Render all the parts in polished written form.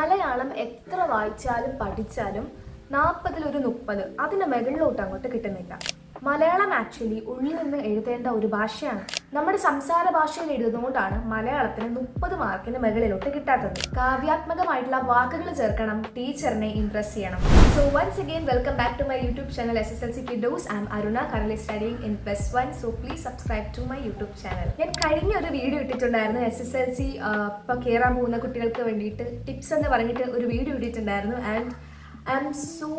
മലയാളം എത്ര വായിച്ചാലും പഠിച്ചാലും 40-30 അതിൻ്റെ മുകളിലോട്ട് അങ്ങോട്ട് കിട്ടുന്നില്ല. മലയാളം ആക്ച്വലി ഉള്ളിൽ നിന്ന് എഴുതേണ്ട ഒരു ഭാഷയാണ്. നമ്മുടെ സംസാര ഭാഷയിൽ എഴുതുന്നതുകൊണ്ടാണ് മലയാളത്തിന് 30 മാർക്കിന് മുകളിലോട്ട് കിട്ടാത്തത്. കാവ്യാത്മകമായിട്ടുള്ള വാക്കുകൾ ചേർക്കണം, ടീച്ചറിനെ ഇംപ്രസ് ചെയ്യണം. So once again welcome back to my YouTube channel SSLC Kiddos. I am Aruna, currently studying in +1. So please subscribe to my YouTube channel. ഞാൻ കഴിഞ്ഞ ഒരു വീഡിയോ ഇട്ടിട്ടുണ്ടായിരുന്നു SSLC ഇപ്പോൾ കയറാൻ പോകുന്ന കുട്ടികൾക്ക് വേണ്ടിയിട്ട് ടിപ്സ് എന്ന് പറഞ്ഞിട്ട് ഒരു വീഡിയോ ഇട്ടിട്ടുണ്ടായിരുന്നു. And I am so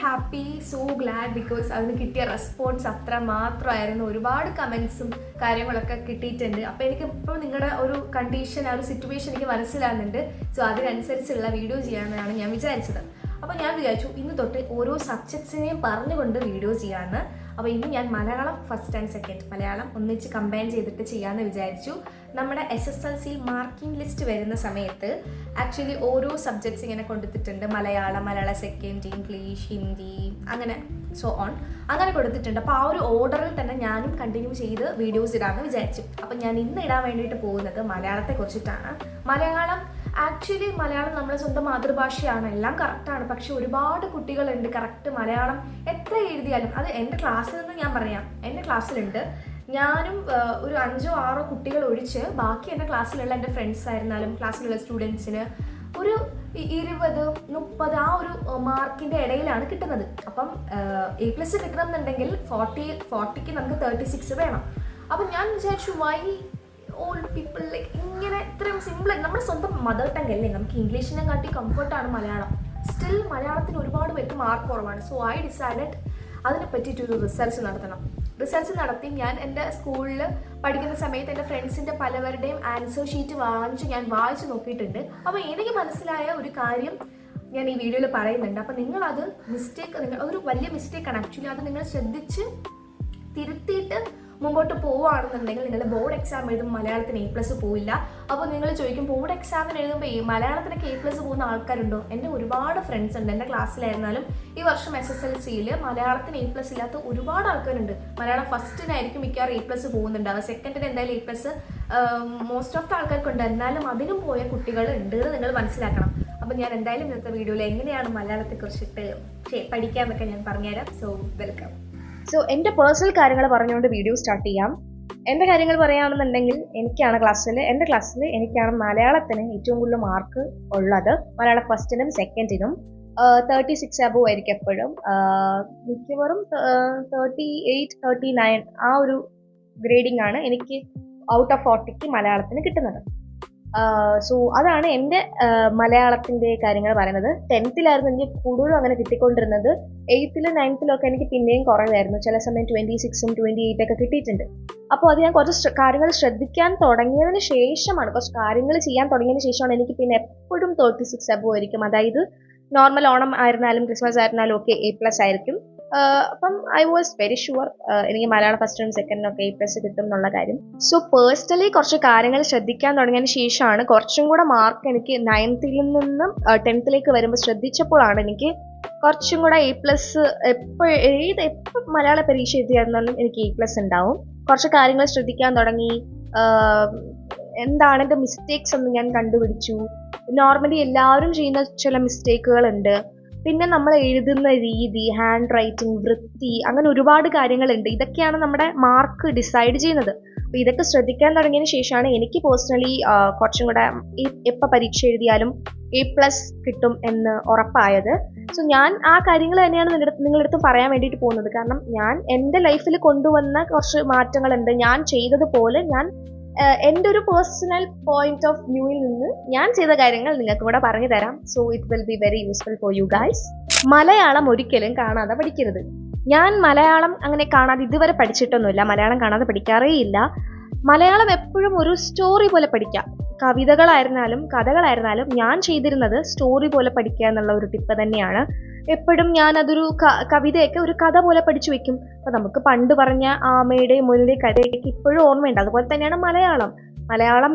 happy, so glad because അതിന് കിട്ടിയ റെസ്പോൺസ് അത്ര മാത്രമായിരുന്നു. ഒരുപാട് കമൻസും കാര്യങ്ങളൊക്കെ കിട്ടിയിട്ടുണ്ട്. അപ്പോൾ എനിക്കിപ്പോൾ നിങ്ങളുടെ ഒരു കണ്ടീഷൻ, ആ ഒരു സിറ്റുവേഷൻ എനിക്ക് മനസ്സിലാകുന്നുണ്ട്. സോ അതിനനുസരിച്ചുള്ള വീഡിയോ ചെയ്യാമെന്നാണ് ഞാൻ വിചാരിച്ചത്. അപ്പോൾ ഞാൻ വിചാരിച്ചു ഇന്ന് തൊട്ട് ഓരോ സബ്ജക്ട്സിനെയും പറഞ്ഞുകൊണ്ട് വീഡിയോ ചെയ്യാമെന്ന്. അപ്പോൾ ഇന്ന് ഞാൻ Malayalam first and second Malayalam ഒന്നിച്ച് കമ്പൈൻ ചെയ്തിട്ട് ചെയ്യാമെന്ന് വിചാരിച്ചു. നമ്മുടെ SSLC മാർക്കിംഗ് ലിസ്റ്റ് വരുന്ന സമയത്ത് ആക്ച്വലി ഓരോ സബ്ജക്ട്സ് ഇങ്ങനെ കൊടുത്തിട്ടുണ്ട്. മലയാളം, മലയാള സെക്കൻഡ്, ഇംഗ്ലീഷ്, ഹിന്ദി, അങ്ങനെ സോ ഓൺ അങ്ങനെ കൊടുത്തിട്ടുണ്ട്. അപ്പോൾ ആ ഒരു ഓർഡറിൽ തന്നെ ഞാനും കണ്ടിന്യൂ ചെയ്ത് വീഡിയോസ് ഇടാമെന്ന് വിചാരിച്ചു. അപ്പോൾ ഞാൻ ഇന്ന് ഇടാൻ വേണ്ടിയിട്ട് പോകുന്നത് മലയാളത്തെ കുറിച്ചിട്ടാണ്. ആക്ച്വലി മലയാളം നമ്മുടെ സ്വന്തം മാതൃഭാഷയാണ്, എല്ലാം കറക്റ്റാണ്. പക്ഷെ ഒരുപാട് കുട്ടികളുണ്ട് കറക്റ്റ് മലയാളം എത്ര എഴുതിയാലും, അത് എൻ്റെ ക്ലാസ്സിൽ നിന്ന് ഞാൻ പറയാം, എൻ്റെ ക്ലാസ്സിലുണ്ട്. ഞാനും ഒരു 5-6 കുട്ടികൾ ഒഴിച്ച് ബാക്കി എൻ്റെ ക്ലാസ്സിലുള്ള എൻ്റെ ഫ്രണ്ട്സ് ആയിരുന്നാലും ക്ലാസ്സിലുള്ള സ്റ്റുഡൻസിന് ഒരു 20-30 ആ ഒരു മാർക്കിൻ്റെ ഇടയിലാണ് കിട്ടുന്നത്. അപ്പം A+ കിട്ടണം എന്നുണ്ടെങ്കിൽ 40ക്ക് നമുക്ക് 36 വേണം. അപ്പം ഞാൻ വിചാരിച്ചു വൈ ഓൾ പീപ്പിൾ ലൈക്ക് ഇങ്ങനെ ഇത്രയും സിമ്പിൾ. നമ്മുടെ സ്വന്തം മദർ ടങ് അല്ലേ, നമുക്ക് ഇംഗ്ലീഷിനെ കാട്ടി കംഫർട്ടാണ് മലയാളം. സ്റ്റിൽ മലയാളത്തിന് ഒരുപാട് പേർക്ക് മാർക്ക് കുറവാണ്. സോ ഐ ഡിസൈഡഡ് അതിനെ പറ്റിയിട്ടൊരു റിസർച്ച് നടത്തണം. റിസർച്ച് നടത്തി ഞാൻ എൻ്റെ സ്കൂളിൽ പഠിക്കുന്ന സമയത്ത് എൻ്റെ ഫ്രണ്ട്സിൻ്റെ പലവരുടെയും ആൻസർ ഷീറ്റ് ഞാൻ വായിച്ച് നോക്കിയിട്ടുണ്ട്. അപ്പോൾ എനിക്ക് മനസ്സിലായ ഒരു കാര്യം ഞാൻ ഈ വീഡിയോയിൽ പറയുന്നുണ്ട്. അപ്പോൾ നിങ്ങളത് അതൊരു വലിയ മിസ്റ്റേക്കാണ് ആക്ച്വലി. അത് നിങ്ങൾ ശ്രദ്ധിച്ച് തിരുത്തിയിട്ട് മുമ്പോട്ട് പോവുകയാണെന്നുണ്ടെങ്കിൽ നിങ്ങൾ ബോർഡ് എക്സാം എഴുതുമ്പോൾ മലയാളത്തിന് A+ പോയില്ല. അപ്പോൾ നിങ്ങൾ ചോദിക്കും ബോർഡ് എക്സാമിന് എഴുതുമ്പോൾ മലയാളത്തിനൊക്കെ A+ പോകുന്ന ആൾക്കാരുണ്ടോ? എൻ്റെ ഒരുപാട് ഫ്രണ്ട്സ് ഉണ്ട്. എൻ്റെ ക്ലാസ്സിലായിരുന്നാലും ഈ വർഷം SSLCയിൽ മലയാളത്തിന് A+ ഇല്ലാത്ത ഒരുപാട് ആൾക്കാരുണ്ട്. മലയാളം ഫസ്റ്റിനായിരിക്കും മിക്കവാറും A+ പോകുന്നുണ്ടാവുക, സെക്കൻഡിന് എന്തായാലും A+ മോസ്റ്റ് ഓഫ് ദ ആൾക്കാർക്കുണ്ട്. എന്നാലും അതിനും പോയ കുട്ടികൾ ഉണ്ട് എന്ന് നിങ്ങൾ മനസ്സിലാക്കണം. അപ്പോൾ ഞാൻ എന്തായാലും ഇന്നത്തെ വീഡിയോയിൽ എങ്ങനെയാണ് മലയാളത്തെക്കുറിച്ചിട്ട് പഠിക്കാമെന്നൊക്കെ ഞാൻ പറഞ്ഞുതരാം. So welcome. സോ എൻ്റെ പേഴ്സണൽ കാര്യങ്ങൾ പറഞ്ഞുകൊണ്ട് വീഡിയോ സ്റ്റാർട്ട് ചെയ്യാം. എൻ്റെ കാര്യങ്ങൾ പറയുകയാണെന്നുണ്ടെങ്കിൽ എൻ്റെ ക്ലാസ്സിൽ എനിക്കാണ് മലയാളത്തിന് ഏറ്റവും കൂടുതൽ മാർക്ക് ഉള്ളത്. മലയാളം ഫസ്റ്റിനും സെക്കൻഡിനും 36 അബോവ് ആയിരിക്കും എപ്പോഴും. മിക്കവാറും 38-39 ആ ഒരു ഗ്രേഡിംഗ് ആണ് എനിക്ക് ഔട്ട് ഓഫ് 40ക്ക് മലയാളത്തിന് കിട്ടുന്നത്. സോ അതാണ് എൻ്റെ മലയാളത്തിൻ്റെ കാര്യങ്ങൾ പറയുന്നത്. 10th-ലായിരുന്നു എനിക്ക് കൂടുതലും അങ്ങനെ കിട്ടിക്കൊണ്ടിരുന്നത്. 8th-ലും 9th-ലൊക്കെ എനിക്ക് പിന്നെയും കുറവായിരുന്നു. ചില സമയം 26ഉം 28 കിട്ടിയിട്ടുണ്ട്. അപ്പോൾ അത് ഞാൻ കുറച്ച് കാര്യങ്ങൾ ശ്രദ്ധിക്കാൻ തുടങ്ങിയതിന് ശേഷമാണ്, കുറച്ച് കാര്യങ്ങൾ ചെയ്യാൻ തുടങ്ങിയതിന് ശേഷമാണ് എനിക്ക് പിന്നെ എപ്പോഴും 36 അബോവ് ആയിരിക്കും. അതായത് നോർമൽ ഓണം ആയിരുന്നാലും ക്രിസ്മസ് ആയിരുന്നാലും ഒക്കെ A+ ആയിരിക്കും. അപ്പം ഐ വാസ് വെരി ഷുവർ എനിക്ക് മലയാളം ഫസ്റ്റിനും സെക്കൻഡിനും ഒക്കെ A+ കിട്ടും എന്നുള്ള കാര്യം. സോ പേഴ്സണലി കുറച്ച് കാര്യങ്ങൾ ശ്രദ്ധിക്കാൻ തുടങ്ങിയതിന് ശേഷമാണ് കുറച്ചും കൂടെ മാർക്ക് എനിക്ക് 9th-ൽ നിന്നും 10th-ലേക്ക് വരുമ്പോൾ ശ്രദ്ധിച്ചപ്പോഴാണ് എനിക്ക് കുറച്ചും കൂടെ A+. എപ്പോൾ മലയാള പരീക്ഷ എഴുതിയായിരുന്നാലും എനിക്ക് A+ ഉണ്ടാവും. കുറച്ച് കാര്യങ്ങൾ ശ്രദ്ധിക്കാൻ തുടങ്ങി. എന്താണ് എൻ്റെ മിസ്റ്റേക്സ് എന്ന് ഞാൻ കണ്ടുപിടിച്ചു. നോർമലി എല്ലാവരും ചെയ്യുന്ന ചില മിസ്റ്റേക്കുകളുണ്ട്. പിന്നെ നമ്മൾ എഴുതുന്ന രീതി, ഹാൻഡ് റൈറ്റിംഗ്, വൃത്തി, അങ്ങനെ ഒരുപാട് കാര്യങ്ങളുണ്ട്. ഇതൊക്കെയാണ് നമ്മുടെ മാർക്ക് ഡിസൈഡ് ചെയ്യുന്നത്. അപ്പോൾ ഇതൊക്കെ ശ്രദ്ധിക്കാൻ തുടങ്ങിയതിന് ശേഷമാണ് എനിക്ക് പേഴ്സണലി കുറച്ചും കൂടെ എപ്പോൾ പരീക്ഷ എഴുതിയാലും A+ കിട്ടും എന്ന് ഉറപ്പായത്. സോ ഞാൻ ആ കാര്യങ്ങൾ തന്നെയാണ് നിങ്ങളുടെ അടുത്ത് പറയാൻ വേണ്ടിയിട്ട് പോകുന്നത്. കാരണം ഞാൻ എൻ്റെ ലൈഫിൽ കൊണ്ടുവന്ന കുറച്ച് മാറ്റങ്ങളുണ്ട്. ഞാൻ ചെയ്തതുപോലെ എൻ്റെ ഒരു പേഴ്സണൽ പോയിന്റ് ഓഫ് വ്യൂവിൽ നിന്ന് ഞാൻ ചെയ്ത കാര്യങ്ങൾ നിങ്ങൾക്ക് കൂടെ പറഞ്ഞു തരാം. So it will be very useful for you guys. Malayalam ഒരിക്കലും കാണാതെ പഠിക്കരുത്. ഞാൻ മലയാളം അങ്ങനെ കാണാതെ ഇതുവരെ പഠിച്ചിട്ടൊന്നുമില്ല. മലയാളം കാണാതെ പഠിക്കാറേ ഇല്ല. മലയാളം എപ്പോഴും ഒരു സ്റ്റോറി പോലെ പഠിക്കാം. കവിതകളായിരുന്നാലും കഥകളായിരുന്നാലും ഞാൻ ചെയ്തിരുന്നത് സ്റ്റോറി പോലെ പഠിക്കുക എന്നുള്ള ഒരു ടിപ്പ് തന്നെയാണ്. എപ്പോഴും ഞാൻ അതൊരു കവിതയൊക്കെ ഒരു കഥ പോലെ പഠിച്ചു വെക്കും. അപ്പം നമുക്ക് പണ്ട് പറഞ്ഞ ആമയുടെയും മുയലിൻ്റെയും കഥയൊക്കെ ഇപ്പോഴും ഓർമ്മയുണ്ട്. അതുപോലെ തന്നെയാണ് മലയാളം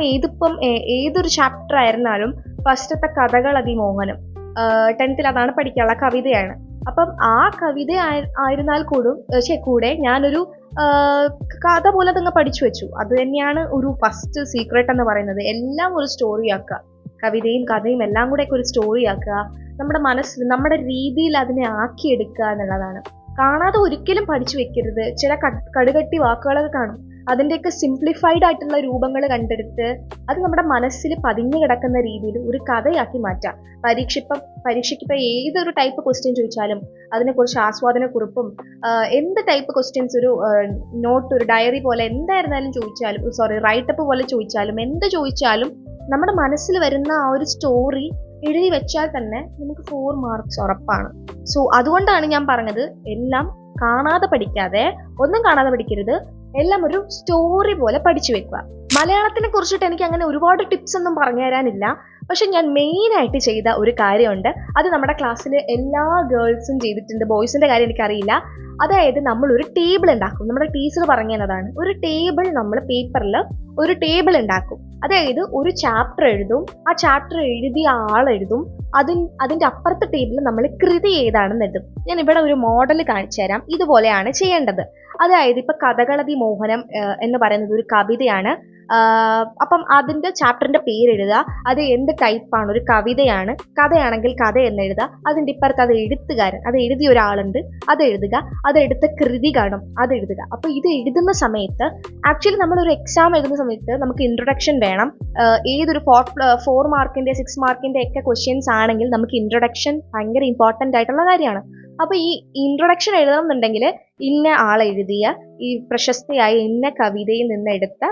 ഏതൊരു ചാപ്റ്റർ ആയിരുന്നാലും ഫസ്റ്റത്തെ കഥകൾ അതിമോഹനം 10th-ൽ അതാണ് പഠിക്കാനുള്ള കവിതയാണ്. അപ്പം ആ കവിത ആയിരുന്നാൽ കൂടെ ഞാനൊരു കഥ പോലെ തന്നെ പഠിച്ചു വെച്ചു. അത് തന്നെയാണ് ഒരു ഫസ്റ്റ് സീക്രട്ട് എന്ന് പറയുന്നത്. എല്ലാം ഒരു സ്റ്റോറി ആക്കുക. കവിതയും കഥയും എല്ലാം കൂടെ ഒക്കെ ഒരു സ്റ്റോറി ആക്കുക, നമ്മുടെ മനസ്സിൽ നമ്മുടെ രീതിയിൽ അതിനെ ആക്കിയെടുക്കുക എന്നുള്ളതാണ്. കാണാതെ ഒരിക്കലും പഠിച്ചു വെക്കരുത്. ചില കടുകട്ടി വാക്കുകളൊക്കെ കാണും, അതിൻ്റെയൊക്കെ സിംപ്ലിഫൈഡ് ആയിട്ടുള്ള രൂപങ്ങൾ കണ്ടെടുത്ത് അത് നമ്മുടെ മനസ്സിൽ പതിഞ്ഞു കിടക്കുന്ന രീതിയിൽ ഒരു കഥയാക്കി മാറ്റാം. പരീക്ഷയ്ക്കിപ്പോൾ ഏതൊരു ടൈപ്പ് ക്വസ്റ്റ്യൻ ചോദിച്ചാലും അതിനെക്കുറിച്ച് ആസ്വാദനക്കുറിപ്പും എന്ത് ടൈപ്പ് ക്വസ്റ്റ്യൻസ്, ഒരു നോട്ട്, ഒരു ഡയറി പോലെ എന്തായിരുന്നാലും ചോദിച്ചാലും, റൈറ്റപ്പ് പോലെ ചോദിച്ചാലും, എന്ത് ചോദിച്ചാലും നമ്മുടെ മനസ്സിൽ വരുന്ന ആ ഒരു സ്റ്റോറി എഴുതി വെച്ചാൽ തന്നെ നമുക്ക് 4 മാർക്സ് ഉറപ്പാണ്. സോ അതുകൊണ്ടാണ് ഞാൻ പറഞ്ഞത്, എല്ലാം കാണാതെ പഠിക്കാതെ, ഒന്നും കാണാതെ പഠിക്കരുത്, എല്ലാം ഒരു സ്റ്റോറി പോലെ പഠിച്ചു വെക്കുക. മലയാളത്തിനെ കുറിച്ചിട്ട് എനിക്ക് അങ്ങനെ ഒരുപാട് ടിപ്സ് ഒന്നും പറഞ്ഞു തരാനില്ല. പക്ഷെ ഞാൻ മെയിനായിട്ട് ചെയ്ത ഒരു കാര്യമുണ്ട്, അത് നമ്മുടെ ക്ലാസ്സിൽ എല്ലാ ഗേൾസും ചെയ്തിട്ടുണ്ട്, ബോയ്സിൻ്റെ കാര്യം എനിക്കറിയില്ല. അതായത് നമ്മൾ ഒരു ടേബിൾ ഉണ്ടാക്കും. നമ്മുടെ ടീച്ചർ പറഞ്ഞു തന്നതാണ്. ഒരു ടേബിൾ നമ്മൾ പേപ്പറിൽ ഒരു ടേബിൾ ഉണ്ടാക്കും. അതായത് ഒരു ചാപ്റ്റർ എഴുതും, ആ ചാപ്റ്റർ എഴുതിയ ആളെഴുതും, അതിൻ്റെ അപ്പുറത്തെ ടേബിളിൽ നമ്മൾ കൃതി ഏതാണെന്ന് എഴുതും. ഞാൻ ഇവിടെ ഒരു മോഡൽ കാണിച്ചു തരാം. ഇതുപോലെയാണ് ചെയ്യേണ്ടത്. അതായത് ഇപ്പൊ കഥകളതി മോഹനം എന്ന് പറയുന്നത് ഒരു കവിതയാണ്. അപ്പം അതിന്റെ ചാപ്റ്ററിന്റെ പേര് എഴുതുക, അത് എന്ത് ടൈപ്പാണ്, ഒരു കവിതയാണ്, കഥയാണെങ്കിൽ കഥ എന്ന് എഴുതുക, അതിൻ്റെ ഇപ്പുറത്ത് അത് എഴുത്തുകാരൻ, അത് എഴുതിയ ഒരാളുണ്ട്, അത് എഴുതുക, അതെടുത്ത കൃതി കാണും, അത് എഴുതുക. അപ്പൊ ഇത് എഴുതുന്ന സമയത്ത് ആക്ച്വലി നമ്മളൊരു എക്സാം എഴുതുന്ന സമയത്ത് നമുക്ക് ഇൻട്രൊഡക്ഷൻ വേണം. ഏതൊരു 4 മാർക്കിന്റെ 6 മാർക്കിന്റെ ഒക്കെ ക്വസ്റ്റ്യൻസ് ആണെങ്കിൽ നമുക്ക് ഇൻട്രൊഡക്ഷൻ ഭയങ്കര ഇമ്പോർട്ടൻ്റ് ആയിട്ടുള്ള കാര്യമാണ്. അപ്പൊ ഈ ഇൻട്രൊഡക്ഷൻ എഴുതണം എന്നുണ്ടെങ്കിൽ ഇന്ന ആളെഴുതിയ ഈ പ്രശസ്തയായ ഇന്ന കവിതയിൽ നിന്ന് എടുത്ത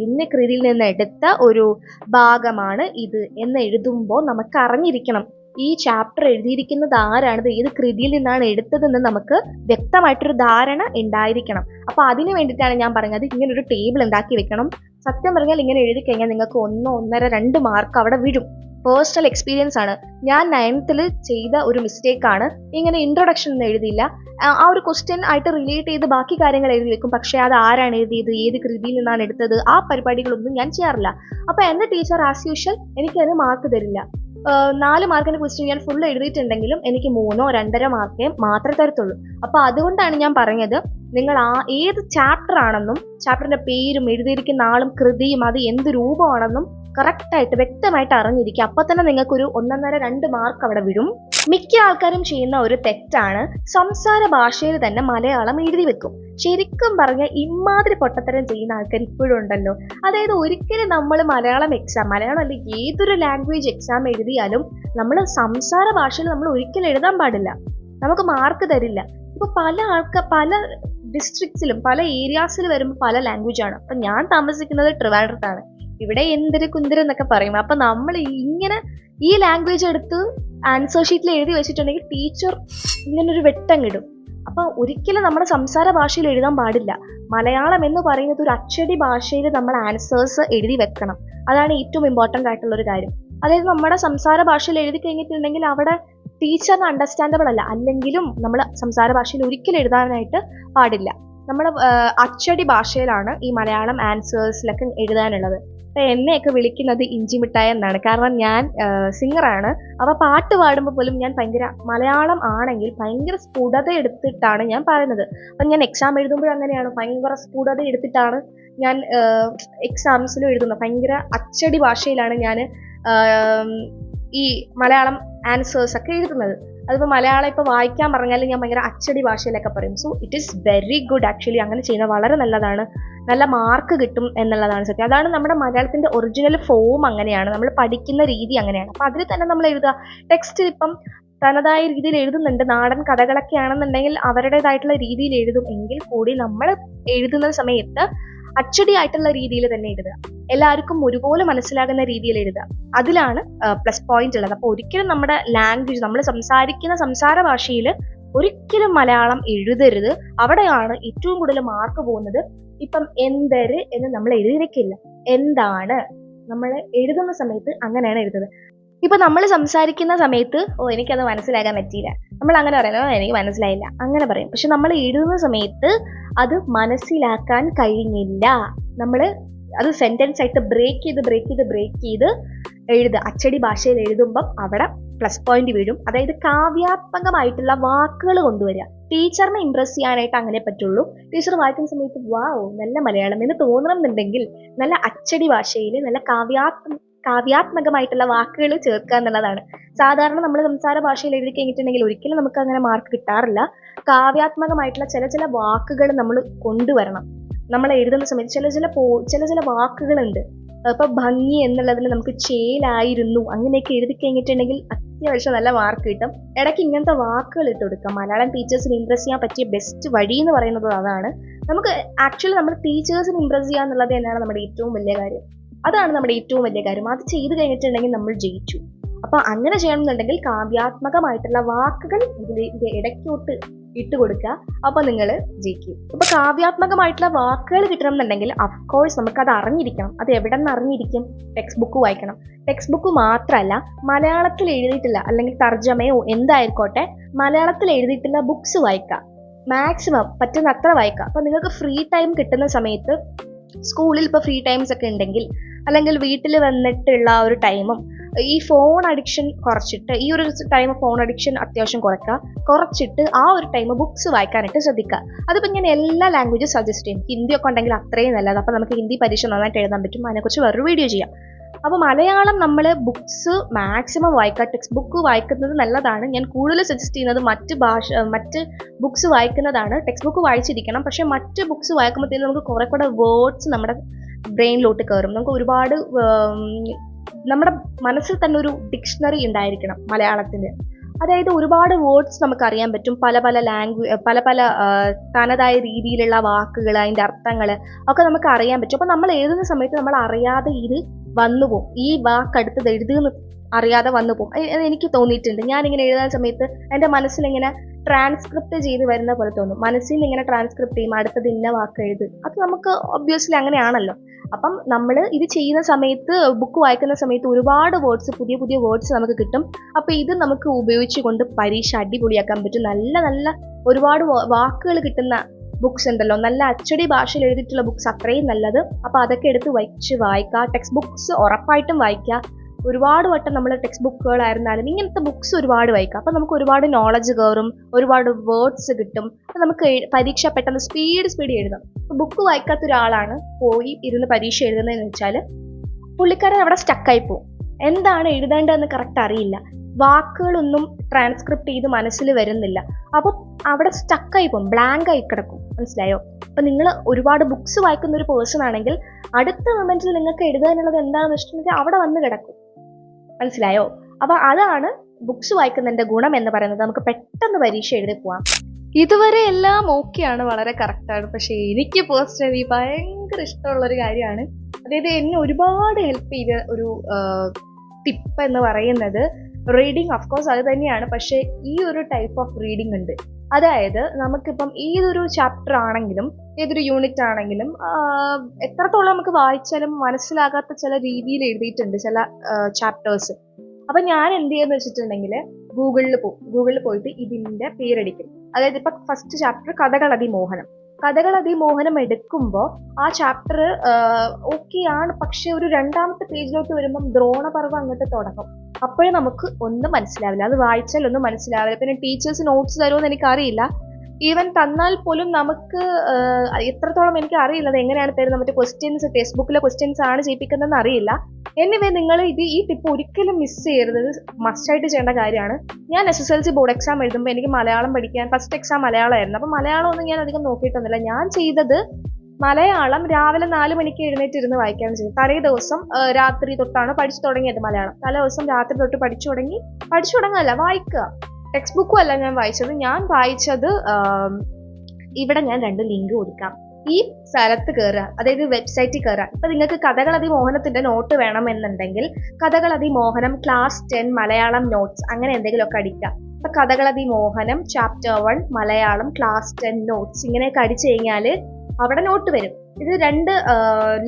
ഇന്ന കൃതിയിൽ നിന്ന് എടുത്ത ഒരു ഭാഗമാണ് ഇത് എന്ന് എഴുതുമ്പോൾ നമുക്ക് അറിഞ്ഞിരിക്കണം ഈ ചാപ്റ്റർ എഴുതിയിരിക്കുന്നത് ആരാണിത്, ഏത് കൃതിയിൽ നിന്നാണ് എടുത്തതെന്ന് നമുക്ക് വ്യക്തമായിട്ടൊരു ധാരണ ഉണ്ടായിരിക്കണം. അപ്പൊ അതിന് വേണ്ടിയിട്ടാണ് ഞാൻ പറഞ്ഞത് ഇങ്ങനെ ഒരു ടേബിൾ ഉണ്ടാക്കി വെക്കണം. സത്യം പറഞ്ഞാൽ ഇങ്ങനെ എഴുതി കഴിഞ്ഞാൽ നിങ്ങൾക്ക് 1, 1.5, 2 മാർക്ക് അവിടെ വീഴും. പേഴ്സണൽ എക്സ്പീരിയൻസ് ആണ്. ഞാൻ 9th ചെയ്ത ഒരു മിസ്റ്റേക്കാണ്. ഇങ്ങനെ ഇൻട്രൊഡക്ഷൻ ഒന്നും എഴുതിയില്ല. ആ ഒരു ക്വസ്റ്റ്യൻ ആയിട്ട് റിലേറ്റ് ചെയ്ത് ബാക്കി കാര്യങ്ങൾ എഴുതി വെക്കും. പക്ഷെ അത് ആരാണ് എഴുതിയത്, ഏത് കൃതിയിൽ നിന്നാണ് എടുത്തത്, ആ പരിപാടികളൊന്നും ഞാൻ ചെയ്യാറില്ല. അപ്പൊ എൻ്റെ ടീച്ചർ ആസ് യൂഷ്വൽ എനിക്കത് മാർക്ക് തരില്ല. 4 മാർക്കിന്റെ ക്വസ്റ്റ്യൻ ഞാൻ ഫുൾ എഴുതിയിട്ടുണ്ടെങ്കിലും എനിക്ക് 3, 2.5 മാർക്കേ മാത്രമേ തരത്തുള്ളൂ. അപ്പൊ അതുകൊണ്ടാണ് ഞാൻ പറഞ്ഞത്, നിങ്ങൾ ഏത് ചാപ്റ്റർ ആണെന്നും ചാപ്റ്ററിന്റെ പേരും എഴുതിയിരിക്കുന്ന ആളും കൃതിയും അത് എന്ത് രൂപമാണെന്നും കറക്റ്റായിട്ട് വ്യക്തമായിട്ട് അറിഞ്ഞിരിക്കുക. അപ്പൊ തന്നെ നിങ്ങൾക്കൊരു 1.5, 2 മാർക്ക് അവിടെ വിടും. മിക്ക ആൾക്കാരും ചെയ്യുന്ന ഒരു തെറ്റാണ്, സംസാര ഭാഷയിൽ തന്നെ മലയാളം എഴുതി വെക്കും. ശരിക്കും പറഞ്ഞാൽ ഇമാതിരി പൊട്ടത്തരം ചെയ്യുന്ന ആൾക്കാർ ഇപ്പോഴും ഉണ്ടല്ലോ. അതായത് ഒരിക്കലും നമ്മൾ മലയാളം അല്ല ഏതൊരു ലാംഗ്വേജ് എക്സാം എഴുതിയാലും നമ്മൾ സംസാര ഭാഷയിൽ നമ്മൾ ഒരിക്കലും എഴുതാൻ പാടില്ല, നമുക്ക് മാർക്ക് തരില്ല. ഇപ്പൊ പല ഡിസ്ട്രിക്ട്സിലും പല ഏരിയാസിൽ വരുമ്പോൾ പല ലാംഗ്വേജ് ആണ്. അപ്പൊ ഞാൻ താമസിക്കുന്നത് ട്രിവാൻഡ്രത്താണ്. ഇവിടെ എന്തൊരു കുന്തിരെന്നൊക്കെ പറയും. അപ്പൊ നമ്മൾ ഇങ്ങനെ ഈ ലാംഗ്വേജ് എടുത്ത് ആൻസർ ഷീറ്റിൽ എഴുതി വെച്ചിട്ടുണ്ടെങ്കിൽ ടീച്ചർ ഇങ്ങനൊരു വെട്ടങ്ങിടും. അപ്പൊ ഒരിക്കലും നമ്മുടെ സംസാര ഭാഷയിൽ എഴുതാൻ പാടില്ല. മലയാളം എന്ന് പറയുന്നത് ഒരു അച്ചടി ഭാഷയിൽ നമ്മൾ ആൻസേഴ്സ് എഴുതി വെക്കണം. അതാണ് ഏറ്റവും ഇമ്പോർട്ടൻ്റ് ആയിട്ടുള്ള ഒരു കാര്യം. അതായത് നമ്മുടെ സംസാര ഭാഷയിൽ എഴുതി കഴിഞ്ഞിട്ടുണ്ടെങ്കിൽ അവിടെ ടീച്ചറിന് അണ്ടർസ്റ്റാൻഡബിൾ അല്ല. അല്ലെങ്കിലും നമ്മൾ സംസാര ഭാഷയിൽ ഒരിക്കലും എഴുതാനായിട്ട് പാടില്ല. നമ്മൾ അച്ചടി ഭാഷയിലാണ് ഈ മലയാളം ആൻസേഴ്സിലൊക്കെ എഴുതാനുള്ളത്. അപ്പം എന്നെയൊക്കെ വിളിക്കുന്നത് ഇഞ്ചിമിഠായി എന്നാണ്. കാരണം ഞാൻ സിംഗറാണ്. അപ്പോൾ പാട്ട് പാടുമ്പോൾ പോലും ഞാൻ മലയാളം ആണെങ്കിൽ ഭയങ്കര സ്ഫുടത എടുത്തിട്ടാണ് ഞാൻ പറയുന്നത്. അപ്പം ഞാൻ എക്സാം എഴുതുമ്പോഴും അങ്ങനെയാണ്, ഭയങ്കര സ്ഫുടത എടുത്തിട്ടാണ് ഞാൻ എക്സാംസിലും എഴുതുന്നത്. ഭയങ്കര അച്ചടി ഭാഷയിലാണ് ഞാൻ ഈ മലയാളം ആൻസേഴ്സ് ഒക്കെ എഴുതുന്നത്. അതിപ്പോൾ മലയാളം ഇപ്പോൾ വായിക്കാൻ പറഞ്ഞാലും ഞാൻ ഭയങ്കര അച്ചടി ഭാഷയിലൊക്കെ പറയും. So it is very good actually. അങ്ങനെ ചെയ്യുന്നത് വളരെ നല്ലതാണ്, നല്ല മാർക്ക് കിട്ടും എന്നുള്ളതാണ് സത്യം. അതാണ് നമ്മുടെ മലയാളത്തിൻ്റെ ഒറിജിനൽ ഫോം, അങ്ങനെയാണ് നമ്മൾ പഠിക്കുന്ന രീതി, അങ്ങനെയാണ്. അപ്പോൾ അതിൽ തന്നെ നമ്മൾ എഴുതുക. ടെക്സ്റ്റ് ഇപ്പം തനതായ രീതിയിൽ എഴുതുന്നുണ്ട്. നാടൻ കഥകളൊക്കെ ആണെന്നുണ്ടെങ്കിൽ അവരുടേതായിട്ടുള്ള രീതിയിൽ എഴുതും. എങ്കിൽ കൂടി നമ്മൾ എഴുതുന്ന സമയത്ത് അച്ചടി ആയിട്ടുള്ള രീതിയിൽ തന്നെ എഴുതുക. എല്ലാവർക്കും ഒരുപോലെ മനസ്സിലാകുന്ന രീതിയിൽ എഴുതുക. അതിലാണ് പ്ലസ് പോയിന്റ് ഉള്ളത്. അപ്പോൾ ഒരിക്കലും നമ്മുടെ ലാംഗ്വേജ്, നമ്മൾ സംസാരിക്കുന്ന സംസാര ഭാഷയിൽ ഒരിക്കലും മലയാളം എഴുതരുത്. അവിടെയാണ് ഏറ്റവും കൂടുതൽ മാർക്ക് പോകുന്നത്. ഇപ്പം എന്തര് എന്ന് നമ്മൾ എഴുതി വെക്കില്ല, എന്താണ് നമ്മൾ എഴുതുന്ന സമയത്ത് അങ്ങനെയാണ് എഴുതുന്നത്. ഇപ്പൊ നമ്മൾ സംസാരിക്കുന്ന സമയത്ത് എനിക്കത് മനസ്സിലാക്കാൻ പറ്റിയില്ല, നമ്മൾ അങ്ങനെ പറയണോ എനിക്ക് മനസ്സിലായില്ല അങ്ങനെ പറയും. പക്ഷെ നമ്മൾ എഴുതുന്ന സമയത്ത് അത് മനസ്സിലാക്കാൻ കഴിഞ്ഞില്ല, നമ്മൾ അത് സെന്റൻസ് ആയിട്ട് ബ്രേക്ക് ചെയ്ത് എഴുതുക. അച്ചടി ഭാഷയിൽ എഴുതുമ്പം അവിടെ പ്ലസ് പോയിന്റ് വീഴും. അതായത് കാവ്യാത്മകമായിട്ടുള്ള വാക്കുകൾ കൊണ്ടുവരിക. ടീച്ചറിനെ ഇംപ്രസ് ചെയ്യാനായിട്ട് അങ്ങനെ പറ്റുള്ളൂ. ടീച്ചർ വായിക്കുന്ന സമയത്ത് വാവ് നല്ല മലയാളം എന്ന് തോന്നണം എന്നുണ്ടെങ്കിൽ നല്ല അച്ചടി ഭാഷയിൽ നല്ല കാവ്യാത്മകമായിട്ടുള്ള വാക്കുകൾ ചേർക്കുക എന്നുള്ളതാണ്. സാധാരണ നമ്മൾ സംസാര ഭാഷയിൽ എഴുതി കഴിഞ്ഞിട്ടുണ്ടെങ്കിൽ ഒരിക്കലും നമുക്ക് അങ്ങനെ മാർക്ക് കിട്ടാറില്ല. കാവ്യാത്മകമായിട്ടുള്ള ചില വാക്കുകൾ നമ്മൾ കൊണ്ടുവരണം. നമ്മൾ എഴുതുന്ന സമയത്ത് ചില വാക്കുകളുണ്ട്. ഇപ്പൊ ഭംഗി എന്നുള്ളതിൽ നമുക്ക് ചേലായിരുന്നു അങ്ങനെയൊക്കെ എഴുതി കഴിഞ്ഞിട്ടുണ്ടെങ്കിൽ അത്യാവശ്യം നല്ല മാർക്ക് കിട്ടും. ഇടയ്ക്ക് ഇങ്ങനത്തെ വാക്കുകൾ ഇട്ട് കൊടുക്കാം. മലയാളം ടീച്ചേഴ്സിന് ഇംപ്രസ് ചെയ്യാൻ പറ്റിയ ബെസ്റ്റ് വഴി എന്ന് പറയുന്നത് അതാണ്. നമുക്ക് ആക്ച്വലി നമ്മുടെ ടീച്ചേഴ്സിന് ഇംപ്രസ് ചെയ്യുക എന്നുള്ളത് തന്നെയാണ് നമ്മുടെ ഏറ്റവും വലിയ കാര്യം. അതാണ് നമ്മുടെ ഏറ്റവും വലിയ കാര്യം. അത് ചെയ്ത് കഴിഞ്ഞിട്ടുണ്ടെങ്കിൽ നമ്മൾ ജയിച്ചു. അപ്പൊ അങ്ങനെ ചെയ്യണമെന്നുണ്ടെങ്കിൽ കാവ്യാത്മകമായിട്ടുള്ള വാക്കുകൾ ഇതിന്റെ ഇടയ്ക്കോട്ട് ഇട്ട് കൊടുക്കുക. അപ്പൊ നിങ്ങൾ ജയിക്കും. ഇപ്പൊ കാവ്യാത്മകമായിട്ടുള്ള വാക്കുകൾ കിട്ടണം എന്നുണ്ടെങ്കിൽ അഫ്കോഴ്സ് നമുക്ക് അത് അറിഞ്ഞിരിക്കണം. അത് എവിടെ നിന്ന് അറിഞ്ഞിരിക്കും? ടെക്സ്റ്റ് ബുക്ക് വായിക്കണം. ടെക്സ്റ്റ് ബുക്ക് മാത്രമല്ല, മലയാളത്തിൽ എഴുതിയിട്ടില്ല അല്ലെങ്കിൽ തർജ്ജമയോ എന്തായിക്കോട്ടെ, മലയാളത്തിൽ എഴുതിയിട്ടുള്ള ബുക്സ് വായിക്കുക. മാക്സിമം പറ്റുന്ന അത്ര വായിക്കുക. അപ്പൊ നിങ്ങൾക്ക് ഫ്രീ ടൈം കിട്ടുന്ന സമയത്ത്, സ്കൂളിൽ ഇപ്പോൾ ഫ്രീ ടൈംസ് ഒക്കെ ഉണ്ടെങ്കിൽ, അല്ലെങ്കിൽ വീട്ടിൽ വന്നിട്ടുള്ള ഒരു ടൈമും ഈ ഫോൺ അഡിക്ഷൻ കുറച്ചിട്ട്, ഈ ഒരു ടൈം ഫോൺ അഡിക്ഷൻ അത്യാവശ്യം കുറച്ചിട്ട് ആ ഒരു ടൈം ബുക്സ് വായിക്കാനായിട്ട് ശ്രദ്ധിക്കുക. അതിപ്പോൾ ഞാൻ എല്ലാ ലാംഗ്വേജും സജസ്റ്റ് ചെയ്യും. ഹിന്ദിയൊക്കെ ഉണ്ടെങ്കിൽ അത്രയും നല്ലത്. അപ്പോൾ നമുക്ക് ഹിന്ദി പരീക്ഷ നന്നായിട്ട് എഴുതാൻ പറ്റും. അതിനെക്കുറിച്ച് വേറൊരു വീഡിയോ ചെയ്യാം. അപ്പോൾ മലയാളം നമ്മൾ ബുക്സ് മാക്സിമം വായിക്കുക. ടെക്സ്റ്റ് ബുക്ക് വായിക്കുന്നത് നല്ലതാണ്. ഞാൻ കൂടുതൽ സജസ്റ്റ് ചെയ്യുന്നത് മറ്റ് ബുക്സ് വായിക്കുന്നതാണ്. ടെക്സ്റ്റ് ബുക്ക് വായിച്ചിരിക്കണം. പക്ഷേ മറ്റ് ബുക്സ് വായിക്കുമ്പോഴത്തേക്കും നമുക്ക് കുറെ കൂടെ വേർഡ്സ് നമ്മുടെ ബ്രെയിനിലോട്ട് കയറും. നമുക്ക് ഒരുപാട് നമ്മുടെ മനസ്സിൽ തന്നെ ഒരു ഡിക്ഷണറി ഉണ്ടായിരിക്കണം മലയാളത്തിന്. അതായത് ഒരുപാട് വേർഡ്സ് നമുക്ക് അറിയാൻ പറ്റും. പല തനതായ രീതിയിലുള്ള വാക്കുകൾ, അതിൻ്റെ അർത്ഥങ്ങൾ ഒക്കെ നമുക്ക് അറിയാൻ പറ്റും. അപ്പോൾ നമ്മൾ എഴുതുന്ന സമയത്ത് നമ്മൾ അറിയാതെ ഇത് വന്നുപോകും. ഈ വാക്കടുത്തത് എഴുതുന്ന അറിയാതെ വന്നുപോകും. എനിക്ക് തോന്നിയിട്ടുണ്ട്. ഞാനിങ്ങനെ എഴുതുന്ന സമയത്ത് എൻ്റെ മനസ്സിലിങ്ങനെ ട്രാൻസ്ക്രിപ്റ്റ് ചെയ്ത് വരുന്ന പോലെ തോന്നും. മനസ്സിൽ നിന്ന് ഇങ്ങനെ ട്രാൻസ്ക്രിപ്റ്റ് ചെയ്യും, അടുത്തത് ഇന്ന വാക്ക് എഴുത്. അത് നമുക്ക് ഒബ്വിയസ്ലി അങ്ങനെയാണല്ലോ. അപ്പം നമ്മൾ ഇത് ചെയ്യുന്ന സമയത്ത്, ബുക്ക് വായിക്കുന്ന സമയത്ത് ഒരുപാട് പുതിയ വേർഡ്സ് നമുക്ക് കിട്ടും. അപ്പോൾ ഇത് നമുക്ക് ഉപയോഗിച്ചുകൊണ്ട് പരീക്ഷ അടിപൊളിയാക്കാൻ പറ്റും. നല്ല ഒരുപാട് വാക്കുകൾ കിട്ടുന്ന ബുക്സ് ഉണ്ടല്ലോ, നല്ല അച്ചടി ഭാഷയിൽ എഴുതിയിട്ടുള്ള ബുക്സ്, അത്രയും നല്ലത്. അപ്പോൾ അതൊക്കെ എടുത്ത് വായിക്കുക. ടെക്സ്റ്റ് ബുക്സ് ഉറപ്പായിട്ടും വായിക്കുക. ഒരുപാട് വട്ടം നമ്മൾ ടെക്സ്റ്റ് ബുക്കുകളായിരുന്നാലും ഇങ്ങനത്തെ ബുക്സ് ഒരുപാട് വായിക്കാം. അപ്പം നമുക്ക് ഒരുപാട് നോളജ് കയറും, ഒരുപാട് വേർഡ്സ് കിട്ടും. നമുക്ക് പരീക്ഷ പെട്ടെന്ന് സ്പീഡ് എഴുതാം. ബുക്ക് വായിക്കാത്ത ഒരാളാണ് പോയി ഇരുന്ന് പരീക്ഷ എഴുതുന്നതെന്ന് വെച്ചാൽ പുള്ളിക്കാരൻ അവിടെ സ്റ്റക്കായി പോകും. എന്താണ് എഴുതേണ്ടതെന്ന് കറക്റ്റ് അറിയില്ല. വാക്കുകളൊന്നും ട്രാൻസ്ക്രിപ്റ്റ് ചെയ്ത് മനസ്സിൽ വരുന്നില്ല. അപ്പോൾ അവിടെ സ്റ്റക്കായി പോകും, ബ്ലാങ്ക് ആയി കിടക്കും. മനസ്സിലായോ? അപ്പം നിങ്ങൾ ഒരുപാട് ബുക്സ് വായിക്കുന്ന ഒരു പേഴ്സൺ ആണെങ്കിൽ അടുത്ത മൊമെന്റിൽ നിങ്ങൾക്ക് എഴുതാനുള്ളത് എന്താണെന്ന് വെച്ചിട്ടുണ്ടെങ്കിൽ അവിടെ വന്ന് കിടക്കും. മനസ്സിലായോ? അപ്പൊ അതാണ് ബുക്സ് വായിക്കുന്നതിന്റെ ഗുണം എന്ന് പറയുന്നത്. നമുക്ക് പെട്ടെന്ന് പരീക്ഷ എഴുതി പോവാം. ഇതുവരെ എല്ലാം ഓക്കെയാണ്, വളരെ കറക്റ്റാണ്. പക്ഷെ എനിക്ക് പേഴ്സണലി ഭയങ്കര ഇഷ്ടമുള്ളൊരു കാര്യമാണ്. അതായത് എന്നെ ഒരുപാട് ഹെൽപ്പ് ചെയ്ത ഒരു ടിപ്പ് എന്ന് പറയുന്നത് റീഡിങ്. ഓഫ്കോഴ്സ് അത് തന്നെയാണ്. പക്ഷെ ഈ ഒരു ടൈപ്പ് ഓഫ് റീഡിങ് ഉണ്ട്. അതായത് നമുക്കിപ്പം ഏതൊരു ചാപ്റ്റർ ആണെങ്കിലും ഏതൊരു യൂണിറ്റ് ആണെങ്കിലും എത്രത്തോളം നമുക്ക് വായിച്ചാലും മനസ്സിലാകാത്ത ചില രീതിയിൽ എഴുതിയിട്ടുണ്ട് ചില ചാപ്റ്റേഴ്സ്. അപ്പം ഞാൻ എന്ത് ചെയ്യുമെന്ന് വെച്ചിട്ടുണ്ടെങ്കിൽ ഗൂഗിളിൽ പോയിട്ട് ഇതിൻ്റെ പേരടിക്കും. അതായത് ഇപ്പം ഫസ്റ്റ് ചാപ്റ്റർ കഥകളതിമോഹനം എടുക്കുമ്പോൾ ആ ചാപ്റ്റർ ഓക്കെ ആണ്. പക്ഷെ ഒരു രണ്ടാമത്തെ പേജിലോട്ട് വരുമ്പം ദ്രോണപർവ്വം അങ്ങോട്ട് തുടങ്ങും. അപ്പോഴേ നമുക്ക് ഒന്നും മനസ്സിലാവില്ല. അത് വായിച്ചാൽ ഒന്നും മനസ്സിലാവില്ല. പിന്നെ ടീച്ചേഴ്സ് നോട്ട്സ് തരുമെന്ന് എനിക്കറിയില്ല. ഈവൻ തന്നാൽ പോലും നമുക്ക് എത്രത്തോളം എനിക്ക് അറിയില്ല അത് എങ്ങനെയാണ് തരുന്നത്. മറ്റേ ക്വസ്റ്റ്യൻസ്, ടെക്സ്റ്റ് ബുക്കിലെ ക്വസ്റ്റ്യൻസ് ആണ് ചെയ്യിപ്പിക്കുന്നതെന്ന് അറിയില്ല. എനിവേ നിങ്ങൾ ഈ ടിപ്പ് ഒരിക്കലും മിസ് ചെയ്യരുത്. ഇത് മസ്റ്റായിട്ട് ചെയ്യേണ്ട കാര്യമാണ്. ഞാൻ SSLC ബോർഡ് എക്സാം എഴുതുമ്പോൾ എനിക്ക് മലയാളം പഠിക്കാൻ ഫസ്റ്റ് എക്സാം മലയാളമായിരുന്നു. അപ്പം മലയാളം ഒന്നും ഞാൻ അധികം നോക്കിയിട്ടൊന്നുമില്ല. ഞാൻ ചെയ്തത് മലയാളം രാവിലെ 4 മണിക്ക് എഴുന്നേറ്റിരുന്ന് വായിക്കുകയാണ് ചെയ്തത്. തലേ ദിവസം രാത്രി തൊട്ടാണ് പഠിച്ചു തുടങ്ങിയത് മലയാളം. തലേ ദിവസം രാത്രി തൊട്ട് പഠിച്ചു തുടങ്ങല്ല, വായിക്കുക. ടെക്സ്റ്റ് ബുക്കും അല്ല ഞാൻ വായിച്ചത്. ഞാൻ വായിച്ചത് ഇവിടെ ഞാൻ 2 ലിങ്ക് കൊടുക്കാം. ഈ സ്ഥലത്ത് കയറുക, അതായത് വെബ്സൈറ്റിൽ കയറുക. ഇപ്പം നിങ്ങൾക്ക് കഥകളതിമോഹനത്തിൻ്റെ നോട്ട് വേണമെന്നുണ്ടെങ്കിൽ കഥകളതിമോഹനം ക്ലാസ് 10 മലയാളം നോട്ട്സ് അങ്ങനെ എന്തെങ്കിലുമൊക്കെ അടിക്കുക. ഇപ്പം കഥകളതിമോഹനം ചാപ്റ്റർ 1 മലയാളം ക്ലാസ് 10 നോട്ട്സ് ഇങ്ങനെയൊക്കെ അടിച്ചു കഴിഞ്ഞാൽ അവിടെ നോട്ട് വരും. ഇത് 2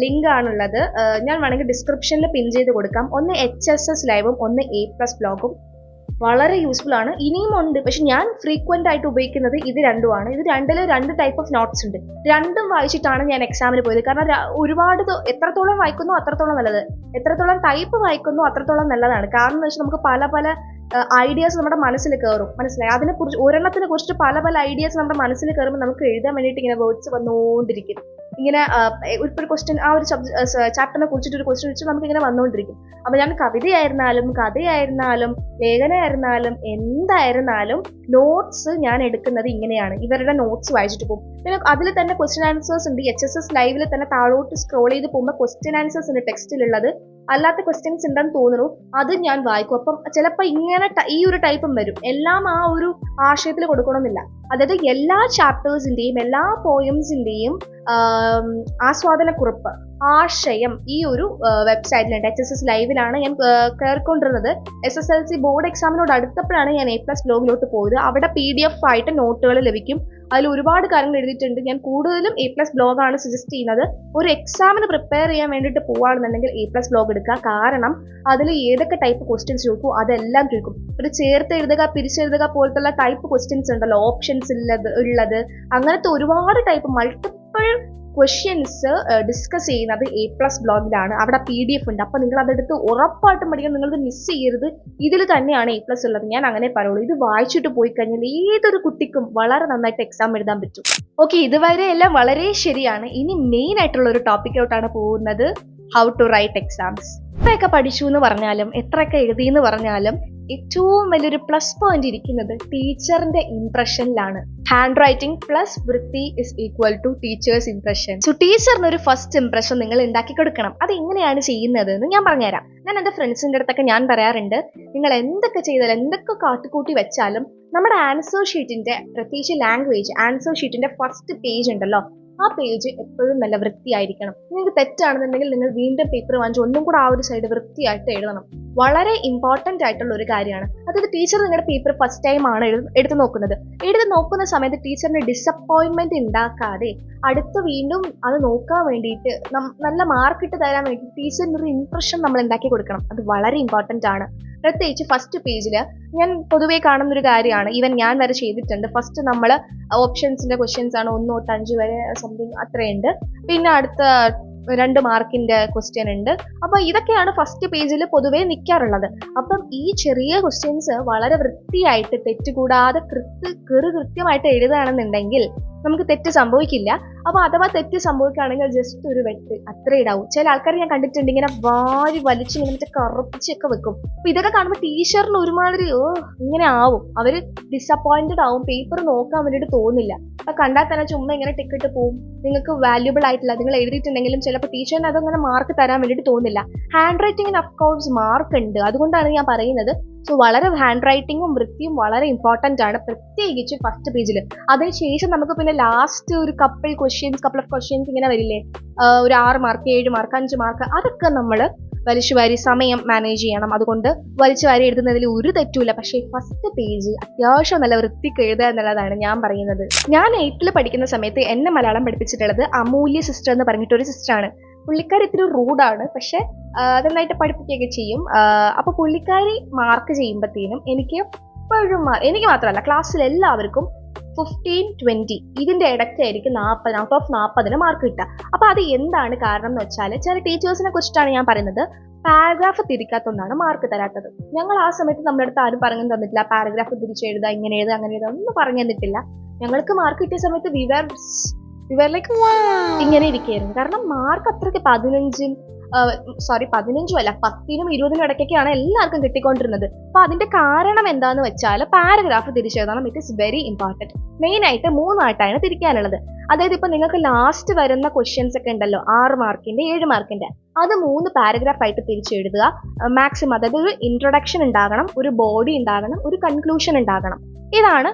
ലിങ്ക് ആണുള്ളത്. ഞാൻ വേണമെങ്കിൽ ഡിസ്ക്രിപ്ഷനിൽ പിൻ ചെയ്ത് കൊടുക്കാം. ഒന്ന് HSS ലൈവും ഒന്ന് A+ ബ്ലോഗും. വളരെ യൂസ്ഫുൾ ആണ്. ഇനിയും ഉണ്ട്, പക്ഷെ ഞാൻ ഫ്രീക്വന്റ് ആയിട്ട് ഉപയോഗിക്കുന്നത് ഇത് രണ്ടുമാണ്. ഇത് 2 ടൈപ്പ് ഓഫ് നോട്ട്സ് ഉണ്ട്. 2ഉം വായിച്ചിട്ടാണ് ഞാൻ എക്സാമിന് പോയത്. കാരണം ഒരുപാട് എത്രത്തോളം വായിക്കുന്നു അത്രത്തോളം നല്ലത്, എത്രത്തോളം ടൈപ്പ് വായിക്കുന്നു അത്രത്തോളം നല്ലതാണ്. കാരണം എന്ന് വെച്ചാൽ നമുക്ക് പല ഐഡിയാസ് നമ്മുടെ മനസ്സിൽ കയറും. മനസ്സിലായി? അതിനെക്കുറിച്ച് ഒരെണ്ണത്തിനെ കുറിച്ച് പല ഐഡിയാസ് നമ്മുടെ മനസ്സിൽ കയറുമ്പോൾ നമുക്ക് എഴുതാൻ വേണ്ടിയിട്ട് ഇങ്ങനെ വേർഡ്സ് വന്നുകൊണ്ടിരിക്കും. ഇങ്ങനെ ഒരു ക്വസ്റ്റ്യൻ ആ ഒരു ചാപ്റ്ററിനെ കുറിച്ചിട്ട് ഒരു ക്വസ്റ്റ്യൻ വെച്ച് നമുക്ക് ഇങ്ങനെ വന്നുകൊണ്ടിരിക്കും. അപ്പൊ ഞാൻ കവിതയായിരുന്നാലും കഥയായിരുന്നാലും ലേഖനമായിരുന്നാലും എന്തായിരുന്നാലും നോട്ട്സ് ഞാൻ എടുക്കുന്നത് ഇങ്ങനെയാണ്. ഇവരുടെ നോട്ട്സ് വായിച്ചിട്ട് പോകും. പിന്നെ അതിൽ തന്നെ ക്വസ്റ്റ്യൻ ആൻസേഴ്സ് ഉണ്ട്. HSS ലൈവിൽ തന്നെ താഴോട്ട് സ്ക്രോൾ ചെയ്ത് പോകുമ്പോൾ ക്വസ്റ്റ്യൻ ആൻസേഴ്സ് ഉണ്ട് ടെക്സ്റ്റിലുള്ളത്. അല്ലാത്ത ക്വസ്റ്റ്യൻസ് ഉണ്ടെന്ന് തോന്നുന്നു, അത് ഞാൻ വായിക്കും. അപ്പം ചിലപ്പോൾ ഇങ്ങനെ ഈ ഒരു ടൈപ്പും വരും. എല്ലാം ആ ഒരു ആശയത്തിൽ കൊടുക്കണമെന്നില്ല. അതായത് എല്ലാ ചാപ്റ്റേഴ്സിന്റെയും എല്ലാ പോയംസിന്റെയും ആസ്വാദനക്കുറിപ്പ്, ആശയം ഈ ഒരു വെബ്സൈറ്റിലുണ്ട്. HSS ലൈവിലാണ് ഞാൻ കയറിക്കൊണ്ടിരുന്നത്. SSLC ബോർഡ് എക്സാമിനോട് അടുത്തപ്പോഴാണ് ഞാൻ A+ ബ്ലോഗിലോട്ട് പോയത്. അവിടെ PDF ആയിട്ട് നോട്ടുകൾ ലഭിക്കും. അതിൽ ഒരുപാട് കാര്യങ്ങൾ എഴുതിയിട്ടുണ്ട്. ഞാൻ കൂടുതലും A+ ബ്ലോഗാണ് സജസ്റ്റ് ചെയ്യുന്നത്. ഒരു എക്സാമിന് പ്രിപ്പയർ ചെയ്യാൻ വേണ്ടിയിട്ട് പോവുകയാണെന്നുണ്ടെങ്കിൽ A+ ബ്ലോഗ് എടുക്കുക. കാരണം അതിൽ ഏതൊക്കെ ടൈപ്പ് ക്വസ്റ്റ്യൻസ് ചോദിക്കും അതെല്ലാം ചോദിക്കും. ഒരു ചേർത്ത് എഴുതുക, പിരിച്ചെഴുതുക പോലത്തുള്ള ടൈപ്പ് ക്വസ്റ്റ്യൻസ് ഉണ്ടല്ലോ, ഓപ്ഷൻസ് ഉള്ളത്, അങ്ങനത്തെ ഒരുപാട് ടൈപ്പ് മൾട്ടിപ്പിൾ ക്വസ്റ്റ്യൻസ് ഡിസ്കസ് ചെയ്യുന്നത് A+ ബ്ലോഗിലാണ്. അവിടെ PDF ഉണ്ട്. അപ്പൊ നിങ്ങൾ അതെടുത്ത് ഉറപ്പായിട്ടും പഠിക്കണം. നിങ്ങൾക്ക് മിസ് ചെയ്യരുത്. ഇതിൽ തന്നെയാണ് A+ ഉള്ളത്. ഞാൻ അങ്ങനെ പറയുള്ളൂ. ഇത് വായിച്ചിട്ട് പോയി കഴിഞ്ഞാൽ ഏതൊരു കുട്ടിക്കും വളരെ നന്നായിട്ട് എക്സാം എഴുതാൻ പറ്റും. ഓക്കെ, ഇതുവരെ എല്ലാം വളരെ ശരിയാണ്. ഇനി മെയിൻ ആയിട്ടുള്ള ഒരു ടോപ്പിക്കോട്ടാണ് പോകുന്നത്. How to write exams. എത്രയൊക്കെ പഠിച്ചു എന്ന് പറഞ്ഞാലും എത്രയൊക്കെ എഴുതി എന്ന് പറഞ്ഞാലും ഏറ്റവും വലിയൊരു പ്ലസ് പോയിന്റ് ഇരിക്കുന്നത് ടീച്ചറിന്റെ ഇംപ്രഷനിലാണ്. ഹാൻഡ് റൈറ്റിംഗ് പ്ലസ് വൃത്തി is equal to teacher's impression. So ടീച്ചറിന് ഒരു ഫസ്റ്റ് ഇംപ്രഷൻ നിങ്ങൾ ഉണ്ടാക്കി കൊടുക്കണം. അത് എങ്ങനെയാണ് ചെയ്യുന്നത് എന്ന് ഞാൻ പറഞ്ഞുതരാം. ഞാൻ എൻ്റെ ഫ്രണ്ട്സിൻ്റെ അടുത്തൊക്കെ ഞാൻ പറയാറുണ്ട്, നിങ്ങൾ എന്തൊക്കെ ചെയ്താലും എന്തൊക്കെ കാട്ടിക്കൂട്ടി വെച്ചാലും നമ്മുടെ ആൻസർ ഷീറ്റിന്റെ, പ്രത്യേകിച്ച് ലാംഗ്വേജ് ആൻസർ ഷീറ്റിന്റെ ഫസ്റ്റ് പേജ് ഉണ്ടല്ലോ, ആ പേജ് എപ്പോഴും നല്ല വൃത്തിയായിരിക്കണം. നിങ്ങൾക്ക് തെറ്റാണെന്നുണ്ടെങ്കിൽ നിങ്ങൾ വീണ്ടും പേപ്പർ വാങ്ങിച്ച് ഒന്നും കൂടെ ആ ഒരു സൈഡ് വൃത്തിയായിട്ട് എഴുതണം. വളരെ ഇമ്പോർട്ടന്റ് ആയിട്ടുള്ള ഒരു കാര്യമാണ്. അതായത് ടീച്ചർ നിങ്ങളുടെ പേപ്പർ ഫസ്റ്റ് ടൈം ആണ് എടുത്ത് നോക്കുന്ന സമയത്ത് ടീച്ചറിന് ഡിസപ്പോയിന്റ്മെന്റ് ഉണ്ടാക്കാതെ അടുത്ത് വീണ്ടും അത് നോക്കാൻ വേണ്ടിയിട്ട് നല്ല മാർക്ക് ഇട്ട് തരാൻ വേണ്ടി ടീച്ചറിന് ഒരു ഇംപ്രഷൻ നമ്മൾ ഉണ്ടാക്കി കൊടുക്കണം. അത് വളരെ ഇമ്പോർട്ടന്റ് ആണ്. പ്രത്യേകിച്ച് ഫസ്റ്റ് പേജിൽ ഞാൻ പൊതുവേ കാണുന്ന ഒരു കാര്യമാണ്, ഈവൻ ഞാൻ വരെ ചെയ്തിട്ടുണ്ട്. ഫസ്റ്റ് നമ്മൾ ഓപ്ഷൻസിന്റെ ക്വസ്റ്റ്യൻസ് ആണ് 1 തൊട്ട് 5 വരെ സംതിങ് അത്രയുണ്ട്. പിന്നെ അടുത്ത 2 മാർക്കിന്റെ ക്വസ്റ്റ്യൻ ഉണ്ട്. അപ്പൊ ഇതൊക്കെയാണ് ഫസ്റ്റ് പേജിൽ പൊതുവേ നിൽക്കാറുള്ളത്. അപ്പം ഈ ചെറിയ ക്വസ്റ്റ്യൻസ് വളരെ വൃത്തിയായിട്ട് തെറ്റുകൂടാതെ കൃത്യമായിട്ട് എഴുതുകയാണെന്നുണ്ടെങ്കിൽ നമുക്ക് തെറ്റ് സംഭവിക്കില്ല. അപ്പൊ അഥവാ തെറ്റ് സംഭവിക്കുകയാണെങ്കിൽ ജസ്റ്റ് ഒരു വെട്ട് അത്രേ ഇടാവും. ചില ആൾക്കാർ ഞാൻ കണ്ടിട്ടുണ്ട് ഇങ്ങനെ വാരി വലിച്ച് ഇങ്ങനെ മറ്റേ കറുപ്പിച്ചൊക്കെ വെക്കും. അപ്പൊ ഇതൊക്കെ കാണുമ്പോൾ ടീച്ചറിന് ഒരുമാതിരി ഇങ്ങനെ ആവും. അവര് ഡിസപ്പോയിന്റഡ് ആവും. പേപ്പർ നോക്കാൻ വേണ്ടിയിട്ട് തോന്നില്ല. അപ്പൊ കണ്ടാൽ തന്നെ ചുമ്മാ ഇങ്ങനെ ടിക്കറ്റ് പോവും. നിങ്ങൾക്ക് വാല്യുബിൾ ആയിട്ടില്ല, നിങ്ങൾ എഴുതിയിട്ടുണ്ടെങ്കിലും ചിലപ്പോൾ ടീച്ചറിന് അതങ്ങനെ മാർക്ക് തരാൻ വേണ്ടിയിട്ട് തോന്നില്ല. ഹാൻഡ് റൈറ്റിംഗിന് അഫ്കോഴ്സ് മാർക്ക് ഉണ്ട്. അതുകൊണ്ടാണ് ഞാൻ പറയുന്നത്. സോ വളരെ ഹാൻഡ് റൈറ്റിംഗും വൃത്തിയും വളരെ ഇമ്പോർട്ടന്റ് ആണ്, പ്രത്യേകിച്ച് ഫസ്റ്റ് പേജിൽ. അതിനുശേഷം നമുക്ക് പിന്നെ ലാസ്റ്റ് ഒരു കപ്പിൾ ഓഫ് ക്വസ്റ്റ്യൻസ് ഇങ്ങനെ വരില്ലേ, ഒരു 6 മാർക്ക് 7 മാർക്ക് 5 മാർക്ക്, അതൊക്കെ നമ്മൾ വലിച്ചുവാരി സമയം മാനേജ് ചെയ്യണം. അതുകൊണ്ട് വലിച്ചുവാരി എഴുതുന്നതിൽ ഒരു തെറ്റുമില്ല. പക്ഷേ ഫസ്റ്റ് പേജ് അത്യാവശ്യം നല്ല വൃത്തിക്ക് എഴുതുക എന്നുള്ളതാണ് ഞാൻ പറയുന്നത്. ഞാൻ 8th പഠിക്കുന്ന സമയത്ത് എന്നെ മലയാളം പഠിപ്പിച്ചിട്ടുള്ളത് അമൂല്യ സിസ്റ്റർ എന്ന് പറഞ്ഞിട്ടൊരു സിസ്റ്ററാണ്. പുള്ളിക്കാരി ഇത്തിരി റൂഡാണ്, പക്ഷെ നന്നായിട്ട് പഠിപ്പിക്കുകയൊക്കെ ചെയ്യും. അപ്പൊ പുള്ളിക്കാരി മാർക്ക് ചെയ്യുമ്പോഴത്തേനും എനിക്ക് മാത്രമല്ല ക്ലാസ്സിൽ എല്ലാവർക്കും 15-20 ഇതിന്റെ ഇടയ്ക്കായിരിക്കും 40 ഔട്ട് ഓഫ് 40 മാർക്ക് കിട്ടുക. അപ്പൊ അത് എന്താണ് കാരണം എന്ന് വെച്ചാൽ, ചില ടീച്ചേഴ്സിനെ കുറിച്ചിട്ടാണ് ഞാൻ പറയുന്നത്, പാരഗ്രാഫ് തിരിക്കാത്തതുകൊണ്ടാണ് മാർക്ക് തരാത്തത്. ഞങ്ങൾ ആ സമയത്ത് നമ്മുടെ അടുത്ത് ആരും പറഞ്ഞു തന്നിട്ടില്ല പാരഗ്രാഫ് തിരിച്ചെഴുതുക, ഇങ്ങനെ എഴുതുക, അങ്ങനെ എഴുതുക, ഒന്നും പറഞ്ഞു തന്നിട്ടില്ല. ഞങ്ങൾക്ക് മാർക്ക് കിട്ടിയ സമയത്ത് ലൈക്ക് ഇങ്ങനെ ഇരിക്കുകയായിരുന്നു. കാരണം മാർക്ക് അത്രയ്ക്ക് 15 അല്ല 10നും 20നും ഇടയ്ക്കൊക്കെയാണ് എല്ലാവർക്കും കിട്ടിക്കൊണ്ടിരുന്നത്. അപ്പൊ അതിന്റെ കാരണം എന്താന്ന് വെച്ചാൽ പാരഗ്രാഫ് തിരിച്ചെഴുതണം. It is very important. Main ആയിട്ട് 3 ആയിട്ടാണ് തിരിക്കാനുള്ളത്. അതായത് ഇപ്പൊ നിങ്ങൾക്ക് ലാസ്റ്റ് വരുന്ന ക്വസ്റ്റ്യൻസ് ഒക്കെ ഉണ്ടല്ലോ, 6 മാർക്കിന്റെ 7 മാർക്കിന്റെ, അത് 3 പാരഗ്രാഫ് ആയിട്ട് തിരിച്ചെഴുതുക മാക്സിമം. അതായത് ഒരു ഇൻട്രൊഡക്ഷൻ ഉണ്ടാകണം, ഒരു ബോഡി ഉണ്ടാകണം, ഒരു കൺക്ലൂഷൻ ഉണ്ടാകണം. ഇതാണ്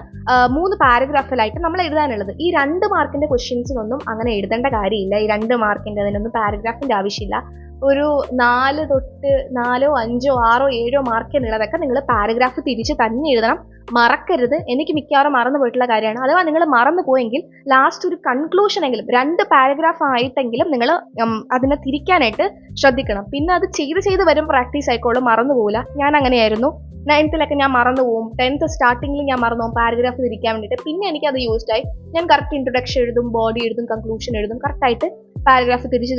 3 പാരഗ്രാഫിലായിട്ട് നമ്മൾ എഴുതാനുള്ളത്. ഈ 2 മാർക്കിന്റെ ക്വസ്റ്റ്യൻസിനൊന്നും അങ്ങനെ എഴുതേണ്ട കാര്യമില്ല. ഈ 2 മാർക്കിന്റെ അതിനൊന്നും പാരഗ്രാഫിന്റെ ആവശ്യമില്ല. ഒരു 4 തൊട്ട് 4, 5, 6, 7 മാർക്കിനുള്ളതൊക്കെ നിങ്ങൾ പാരഗ്രാഫ് തിരിച്ച് തന്നെ എഴുതണം. മറക്കരുത്. എനിക്ക് മിക്കവാറും മറന്നു പോയിട്ടുള്ള കാര്യമാണ്. അഥവാ നിങ്ങൾ മറന്നു പോയെങ്കിൽ ലാസ്റ്റ് ഒരു കൺക്ലൂഷൻ എങ്കിലും 2 പാരഗ്രാഫ് ആയിട്ടെങ്കിലും നിങ്ങൾ അതിനെ തിരിക്കാനായിട്ട് ശ്രദ്ധിക്കണം. പിന്നെ അത് ചെയ്ത് വരും പ്രാക്ടീസ് ആയിക്കോളും, മറന്നു പോകില്ല. ഞാൻ അങ്ങനെയായിരുന്നു. 9th ഞാൻ മറന്നു പോകും. 10th സ്റ്റാർട്ടിങ്ങിൽ ഞാൻ മറന്നു പോകും പാരഗ്രാഫ് തിരിക്കാൻ വേണ്ടിയിട്ട്. പിന്നെ എനിക്കത് യൂസ്ഡ് ആയി. ഞാൻ കറക്റ്റ് ഇൻട്രൊഡക്ഷൻ എഴുതും, ബോഡി എഴുതും, കൺക്ലൂഷൻ എഴുതും. കറക്റ്റായിട്ട് പാരഗ്രാഫ് തിരിച്ച്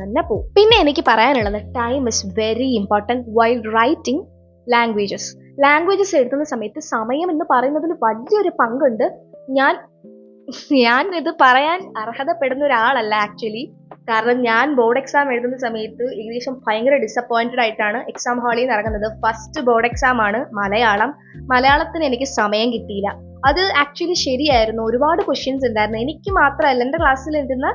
തന്നെ പോകും. പിന്നെ എനിക്ക് പറയാനുള്ളത്, time is very important while writing languages എഴുതുന്ന സമയത്ത് സമയം എന്ന് പറയുന്നതിൽ വലിയൊരു പങ്കുണ്ട്. ഞാൻ ഞാൻ ഇത് പറയാൻ അർഹതപ്പെടുന്ന ഒരാളല്ല ആക്ച്വലി. കാരണം ഞാൻ ബോർഡ് എക്സാം എഴുതുന്ന സമയത്ത് ഏകദേശം ഭയങ്കര ഡിസപ്പോയിന്റഡ് ആയിട്ടാണ് എക്സാം ഹാളിൽ നിന്ന് ഇറങ്ങുന്നത്. ഫസ്റ്റ് ബോർഡ് എക്സാം ആണ് മലയാളത്തിന് എനിക്ക് സമയം കിട്ടിയില്ല. അത് ആക്ച്വലി ശരിയായിരുന്നു. ഒരുപാട് ക്വസ്റ്റ്യൻസ് ഉണ്ടായിരുന്നു. എനിക്ക് മാത്രമല്ല, എൻ്റെ ക്ലാസ്സിൽ ഇരുന്ന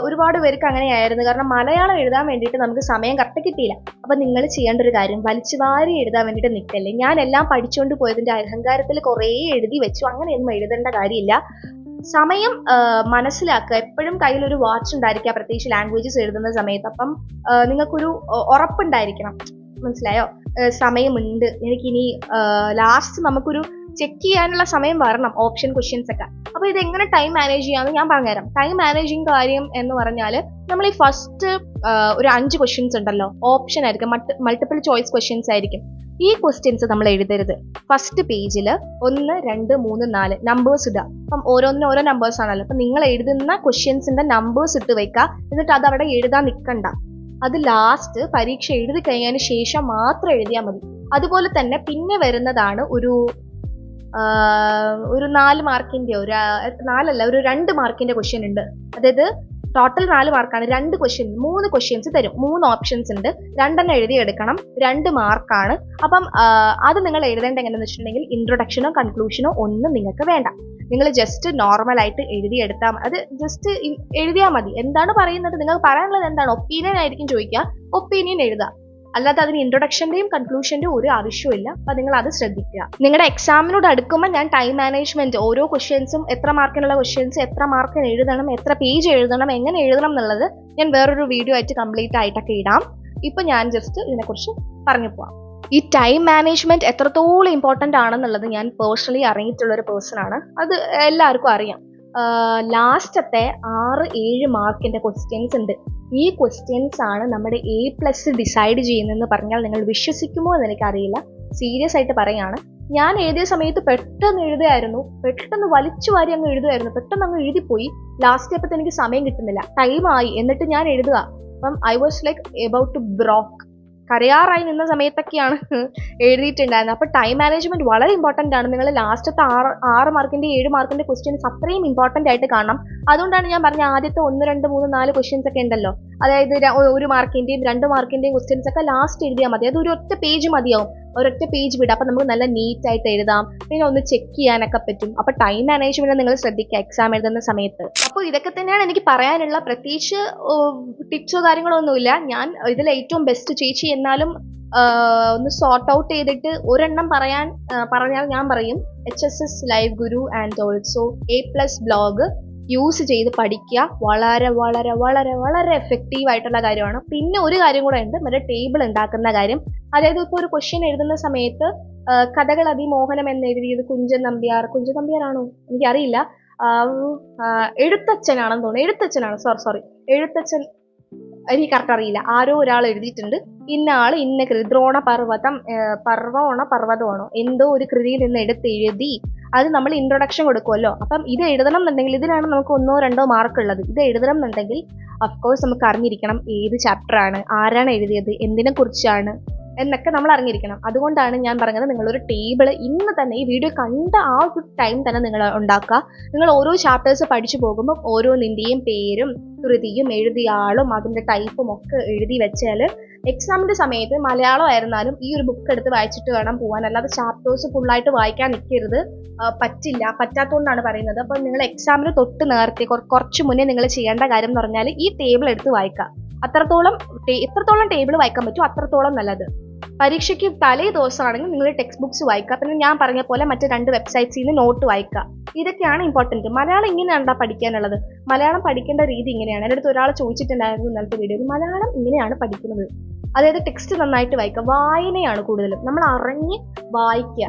ഒരുപാട് പേർക്ക് അങ്ങനെയായിരുന്നു. കാരണം മലയാളം എഴുതാൻ വേണ്ടിയിട്ട് നമുക്ക് സമയം കറക്റ്റ് കിട്ടിയില്ല. അപ്പം നിങ്ങൾ ചെയ്യേണ്ട ഒരു കാര്യം, വലിച്ചു വാരി എഴുതാൻ വേണ്ടിയിട്ട് നിൽക്കല്ലേ. ഞാൻ എല്ലാം പഠിച്ചുകൊണ്ട് പോയതിൻ്റെ അഹങ്കാരത്തിൽ കുറേ എഴുതി വെച്ചു. അങ്ങനെയൊന്നും എഴുതേണ്ട കാര്യമില്ല. സമയം മനസ്സിലാക്കുക. എപ്പോഴും കയ്യിലൊരു വാച്ച് ഉണ്ടായിരിക്കുക, പ്രത്യേകിച്ച് ലാംഗ്വേജസ് എഴുതുന്ന സമയത്ത്. അപ്പം നിങ്ങൾക്കൊരു ഉറപ്പുണ്ടായിരിക്കണം. മനസ്സിലായോ? സമയമുണ്ട്, എനിക്കിനി ലാസ്റ്റ് നമുക്കൊരു ചെക്ക് ചെയ്യാനുള്ള സമയം വരണം, ഓപ്ഷൻ ക്വസ്റ്റ്യൻസ് ഒക്കെ. അപ്പോൾ ഇതെങ്ങനെ ടൈം മാനേജ് ചെയ്യാമെന്ന് ഞാൻ പറഞ്ഞുതരാം. ടൈം മാനേജിങ് കാര്യം എന്ന് പറഞ്ഞാൽ, നമ്മൾ ഈ ഫസ്റ്റ് ഒരു 5 ക്വസ്റ്റ്യൻസ് ഉണ്ടല്ലോ, ഓപ്ഷൻ ആയിരിക്കും, മൾട്ടിപ്പിൾ ചോയ്സ് ക്വസ്റ്റ്യൻസ് ആയിരിക്കും. ഈ ക്വസ്റ്റ്യൻസ് നമ്മൾ എഴുതരുത്. ഫസ്റ്റ് പേജിൽ 1, 2, 3, 4 നമ്പേഴ്സ് ഇടുക. അപ്പം ഓരോന്നിനും ഓരോ നമ്പേഴ്സ് ആണല്ലോ. അപ്പം നിങ്ങൾ എഴുതുന്ന ക്വസ്റ്റ്യൻസിന്റെ നമ്പേഴ്സ് ഇട്ട് വെക്കുക. എന്നിട്ട് അത് അവിടെ എഴുതാൻ നിൽക്കണ്ട. അത് ലാസ്റ്റ് പരീക്ഷ എഴുതി കഴിഞ്ഞതിന് ശേഷം മാത്രം എഴുതിയാൽ മതി. അതുപോലെ തന്നെ പിന്നെ വരുന്നതാണ് ഒരു 4 മാർക്കിന്റെ, ഒരു 2 മാർക്കിന്റെ ക്വസ്റ്റ്യൻ ഉണ്ട്. അതായത് ടോട്ടൽ 4 മാർക്കാണ്. 3 ക്വസ്റ്റ്യൻസ് തരും. 3 ഓപ്ഷൻസ് ഉണ്ട്. 2 എഴുതി എടുക്കണം. 2 മാർക്കാണ്. അപ്പം അത് നിങ്ങൾ എഴുതേണ്ട എങ്ങനെയാണെന്ന് വെച്ചിട്ടുണ്ടെങ്കിൽ, ഇൻട്രൊഡക്ഷനോ കൺക്ലൂഷനോ ഒന്നും നിങ്ങൾക്ക് വേണ്ട. നിങ്ങൾ ജസ്റ്റ് നോർമലായിട്ട് എഴുതിയെടുത്താൽ മതി. അത് ജസ്റ്റ് എഴുതിയാൽ മതി. എന്താണ് പറയുന്നത്, നിങ്ങൾ പറയാനുള്ളത് എന്താണ്, ഒപ്പീനിയൻ ആയിരിക്കും ചോദിക്കുക, ഒപ്പീനിയൻ എഴുതുക. അല്ലാതെ അതിന് ഇൻട്രൊഡക്ഷന്റെയും കൺക്ലൂഷന്റെയും ഒരു ആവശ്യമില്ല. അപ്പൊ നിങ്ങൾ അത് ശ്രദ്ധിക്കുക. നിങ്ങളുടെ എക്സാമിനോട് അടുക്കുമ്പോൾ ഞാൻ ടൈം മാനേജ്മെന്റ്, ഓരോ ക്വസ്റ്റ്യൻസും എത്ര മാർക്കിനുള്ള ക്വസ്റ്റ്യൻസ്, എത്ര മാർക്കിന് എഴുതണം, എത്ര പേജ് എഴുതണം, എങ്ങനെ എഴുതണം എന്നുള്ളത് ഞാൻ വേറൊരു വീഡിയോ ആയിട്ട് കംപ്ലീറ്റ് ആയിട്ടൊക്കെ ഇടാം. ഇപ്പൊ ഞാൻ ജസ്റ്റ് ഇതിനെക്കുറിച്ച് പറഞ്ഞു പോവാം. ഈ ടൈം മാനേജ്മെന്റ് എത്രത്തോളം ഇമ്പോർട്ടൻ്റ് ആണെന്നുള്ളത് ഞാൻ പേഴ്സണലി അറിഞ്ഞിട്ടുള്ള ഒരു പേഴ്സൺ ആണ്. അത് എല്ലാവർക്കും അറിയാം. ലാസ്റ്റത്തെ 6-7 മാർക്കിന്റെ ക്വസ്റ്റ്യൻസ് ഉണ്ട്. ഈ ക്വസ്റ്റ്യൻസ് ആണ് നമ്മുടെ A+ ഡിസൈഡ് ചെയ്യുന്നതെന്ന് പറഞ്ഞാൽ നിങ്ങൾ വിശ്വസിക്കുമോ എന്ന് എനിക്കറിയില്ല. സീരിയസ് ആയിട്ട് പറയാണ്. ഞാൻ എഴുതിയ സമയത്ത് പെട്ടെന്ന് എഴുതുമായിരുന്നു, പെട്ടെന്ന് വലിച്ചു വാരി അങ്ങ് എഴുതുമായിരുന്നു, പെട്ടെന്ന് അങ്ങ് എഴുതിപ്പോയി. ലാസ്റ്റ് ആയപ്പോൾ എനിക്ക് സമയം കിട്ടുന്നില്ല, ടൈമായി, എന്നിട്ട് ഞാൻ എഴുതുക. അപ്പം I was like about to broke. കരയാറായി നിന്ന സമയത്തൊക്കെയാണ് എഴുതിയിട്ടുണ്ടായിരുന്നത്. അപ്പോൾ ടൈം മാനേജ്മെന്റ് വളരെ ഇമ്പോർട്ടൻ്റ് ആണ്. നിങ്ങൾ ലാസ്റ്റത്തെ 6 മാർക്കിന്റെ 7 മാർക്കിന്റെ ക്വസ്റ്റ്യൻസ് അത്രയും ഇമ്പോർട്ടൻ്റ് ആയിട്ട് കാണണം. അതുകൊണ്ടാണ് ഞാൻ പറഞ്ഞ ആദ്യത്തെ 1, 2, 3, 4 ക്വസ്റ്റ്യൻസ് ഒക്കെ ഉണ്ടല്ലോ, അതായത് 1 മാർക്കിന്റെയും 2 മാർക്കിന്റെയും ക്വസ്റ്റ്യൻസ് ഒക്കെ ലാസ്റ്റ് എഴുതിയാൽ മതി. അത് ഒരു ഒറ്റ പേജ് മതിയാവും, ഒരൊറ്റ പേജ് വിടാം. അപ്പം നമുക്ക് നല്ല നീറ്റ് ആയിട്ട് എഴുതാം, പിന്നെ ഒന്ന് ചെക്ക് ചെയ്യാനൊക്കെ പറ്റും. അപ്പോൾ ടൈം മാനേജ്മെന്റ് നിങ്ങൾ ശ്രദ്ധിക്കുക എക്സാം എഴുതുന്ന സമയത്ത്. അപ്പോൾ ഇതൊക്കെ തന്നെയാണ് എനിക്ക് പറയാനുള്ള. പ്രത്യേകിച്ച് ടിപ്സോ കാര്യങ്ങളോ ഒന്നുമില്ല. ഞാൻ ഇതിൽ ഏറ്റവും ബെസ്റ്റ് ചേച്ചി എന്നാലും ഒന്ന് സോർട്ട് ഔട്ട് ചെയ്തിട്ട് ഒരെണ്ണം പറഞ്ഞാൽ ഞാൻ പറയും HSS live Guru and also A+ blog use ചെയ്ത് പഠിക്കുക. വളരെ വളരെ വളരെ വളരെ എഫക്റ്റീവ് ആയിട്ടുള്ള കാര്യമാണ്. പിന്നെ ഒരു കാര്യം കൂടെ ഉണ്ട്, മറ്റേ ടേബിൾ ഉണ്ടാക്കുന്ന കാര്യം. അതായത് ഇപ്പോൾ ഒരു ക്വസ്റ്റ്യൻ എഴുതുന്ന സമയത്ത് കഥകൾ അതിമോഹനം എന്ന് എഴുതിയത് കുഞ്ചൻ നമ്പ്യാരാണോ എനിക്കറിയില്ല, എഴുത്തച്ഛനാണെന്ന് തോന്നുന്നു. എഴുത്തച്ഛൻ എനിക്ക് കറക്റ്റ് അറിയില്ല. ആരോ ഒരാൾ എഴുതിയിട്ടുണ്ട്, ഇന്ന ആള് ഇന്ന കൃതി, പർവ്വതമാണോ എന്തോ ഒരു കൃതിയിൽ നിന്ന് എടുത്ത് എഴുതി. അത് നമ്മൾ ഇൻട്രൊഡക്ഷൻ കൊടുക്കുമല്ലോ. അപ്പം ഇത് എഴുതണം എന്നുണ്ടെങ്കിൽ, ഇതിനാണ് നമുക്ക് 1-2 മാർക്ക് ഉള്ളത്. ഇത് എഴുതണം എന്നുണ്ടെങ്കിൽ അഫ്കോഴ്സ് നമുക്ക് അറിഞ്ഞിരിക്കണം ഏത് ചാപ്റ്റർ ആണ്, ആരാണ് എഴുതിയത്, എന്തിനെ കുറിച്ചാണ് എന്നൊക്കെ നമ്മൾ അറിഞ്ഞിരിക്കണം. അതുകൊണ്ടാണ് ഞാൻ പറഞ്ഞത്, നിങ്ങളൊരു ടേബിൾ ഇന്ന് തന്നെ, ഈ വീഡിയോ കണ്ട ആ ഒരു ടൈം തന്നെ നിങ്ങൾ ഉണ്ടാക്കുക. നിങ്ങൾ ഓരോ ചാപ്റ്റേഴ്സ് പഠിച്ചു പോകുമ്പോൾ ഓരോന്നിൻ്റെയും പേരും കൃതിയും എഴുതിയ ആളും അതിൻ്റെ ടൈപ്പും ഒക്കെ എഴുതി വെച്ചാൽ എക്സാമിൻ്റെ സമയത്ത് മലയാളം ആയിരുന്നാലും ഈ ഒരു ബുക്ക് എടുത്ത് വായിച്ചിട്ട് വേണം പോകാൻ. അല്ലാതെ ചാപ്റ്റേഴ്സ് ഫുള്ളായിട്ട് വായിക്കാൻ നിൽക്കരുത്. പറ്റാത്തതുകൊണ്ടാണ് പറയുന്നത്. അപ്പോൾ നിങ്ങൾ എക്സാമിന് തൊട്ട് നേരത്തെ കുറച്ച് മുന്നേ നിങ്ങൾ ചെയ്യേണ്ട കാര്യം എന്ന് പറഞ്ഞാൽ ഈ ടേബിൾ എടുത്ത് വായിക്കുക. എത്രത്തോളം ടേബിൾ വായിക്കാൻ പറ്റുമോ അത്രത്തോളം നല്ലത്. പരീക്ഷയ്ക്ക് തലേ ദിവസമാണെങ്കിൽ നിങ്ങൾ ടെക്സ്റ്റ് ബുക്സ് വായിക്കുക. പിന്നെ ഞാൻ പറഞ്ഞ പോലെ മറ്റ് 2 വെബ്സൈറ്റ്സിൽ നിന്ന് നോട്ട് വായിക്കുക. ഇതൊക്കെയാണ് ഇമ്പോർട്ടൻറ്റ്. മലയാളം ഇങ്ങനെയാണ് പഠിക്കാനുള്ളത്. മലയാളം പഠിക്കേണ്ട രീതി ഇങ്ങനെയാണ്. എൻ്റെ അടുത്ത് ഒരാൾ ചോദിച്ചിട്ടുണ്ടായിരുന്നു ഇന്നലത്തെ വീഡിയോയിൽ, മലയാളം ഇങ്ങനെയാണ് പഠിക്കുന്നത്. അതായത് ടെക്സ്റ്റ് നന്നായിട്ട് വായിക്കുക, വായനയാണ് കൂടുതലും. നമ്മൾ അറിഞ്ഞ് വായിക്കുക,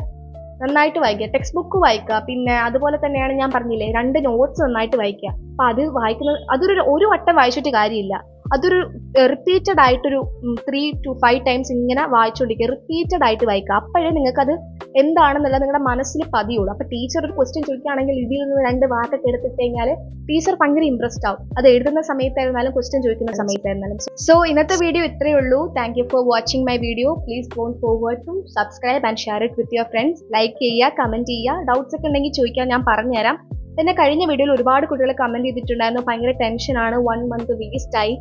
നന്നായിട്ട് വായിക്കുക, ടെക്സ്റ്റ് ബുക്ക് വായിക്കുക. പിന്നെ അതുപോലെ തന്നെയാണ് ഞാൻ പറഞ്ഞില്ലേ 2 നോട്ട്സ് നന്നായിട്ട് വായിക്കുക. അപ്പം അത് വായിക്കുന്നത് ഒരു വട്ടം വായിച്ചിട്ട് കാര്യമില്ല. അതൊരു റിപ്പീറ്റഡ് ആയിട്ടൊരു 3 to 5 ടൈംസ് ഇങ്ങനെ വായിച്ചുകൊണ്ടിരിക്കുക, റിപ്പീറ്റഡ് ആയിട്ട് വായിക്കുക. അപ്പോഴേ നിങ്ങൾക്കത് എന്താണെന്നുള്ളത് നിങ്ങളുടെ മനസ്സിൽ പതിയുള്ളൂ. അപ്പോൾ ടീച്ചർ ഒരു ക്വസ്റ്റ്യൻ ചോദിക്കുകയാണെങ്കിൽ ഇതിൽ നിന്ന് 2 വാക്കൊക്കെ എടുത്തിട്ട് കഴിഞ്ഞാൽ ടീച്ചർ ഭയങ്കര ഇംപ്രസ്ഡ് ആവും. അത് എഴുതുന്ന സമയത്തായിരുന്നാലും ക്വസ്റ്റ്യൻ ചോദിക്കുന്ന സമയത്തായിരുന്നാലും. സോ ഇന്നത്തെ വീഡിയോ ഇത്രയേ ഉള്ളൂ. Thank you for watching my video. Please don't forget to subscribe and share it with your friends. Like ചെയ്യുക, കമൻറ്റ് ചെയ്യുക. ഡൗട്ട്സ് ഒക്കെ ഉണ്ടെങ്കിൽ ചോദിക്കാൻ, ഞാൻ പറഞ്ഞുതരാം. പിന്നെ കഴിഞ്ഞ വീഡിയോയിൽ ഒരുപാട് കുട്ടികൾ കമന്റ് ചെയ്തിട്ടുണ്ടായിരുന്നു ഭയങ്കര ടെൻഷനാണ്, 1 month വേസ്റ്റ് ആയി.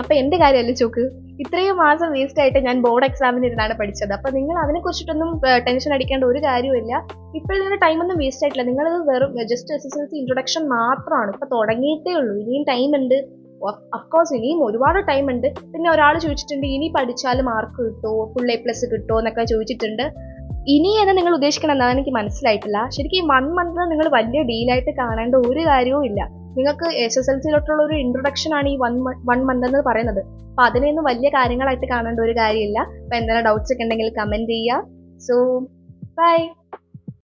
അപ്പൊ എന്റെ കാര്യമല്ലേ ചോക്ക്, ഇത്രയും മാസം വേസ്റ്റ് ആയിട്ട് ഞാൻ ബോർഡ് എക്സാമിന് ഇരുന്നാണ് പഠിച്ചത്. അപ്പൊ നിങ്ങൾ അതിനെ കുറിച്ചിട്ടൊന്നും ടെൻഷൻ അടിക്കേണ്ട ഒരു കാര്യമില്ല. ഇപ്പോൾ നിങ്ങളുടെ ടൈമൊന്നും വേസ്റ്റ് ആയിട്ടില്ല. നിങ്ങൾ വെറും ജസ്റ്റ് SSLC ഇൻട്രൊഡക്ഷൻ മാത്രമാണ്, ഇപ്പൊ തുടങ്ങിയിട്ടേ ഉള്ളൂ. ഇനിയും ടൈം ഉണ്ട്, അഫ്കോഴ്സ് ഇനിയും ഒരുപാട് ടൈം ഉണ്ട്. പിന്നെ ഒരാൾ ചോദിച്ചിട്ടുണ്ട് ഇനി പഠിച്ചാൽ മാർക്ക് കിട്ടുമോ, ഫുൾ A+ കിട്ടുമോ എന്നൊക്കെ ചോദിച്ചിട്ടുണ്ട്. ഇനി എന്ന് നിങ്ങൾ ഉദ്ദേശിക്കണം എന്നാണ് എനിക്ക് മനസ്സിലായിട്ടില്ല. ശരിക്കും ഈ 1 month നിങ്ങൾ വലിയ ഡീലായിട്ട് കാണേണ്ട ഒരു കാര്യവും ഇല്ല. നിങ്ങൾക്ക് SSLCയിലോട്ടുള്ള ഒരു ഇൻട്രൊഡക്ഷൻ ആണ് ഈ 1 month എന്ന് പറയുന്നത്. അപ്പൊ അതിനെയൊന്നും വലിയ കാര്യങ്ങളായിട്ട് കാണേണ്ട ഒരു കാര്യമില്ല. അപ്പൊ എന്തെങ്കിലും ഡൗട്ട്സ് ഒക്കെ ഉണ്ടെങ്കിൽ കമന്റ് ചെയ്യുക. So by.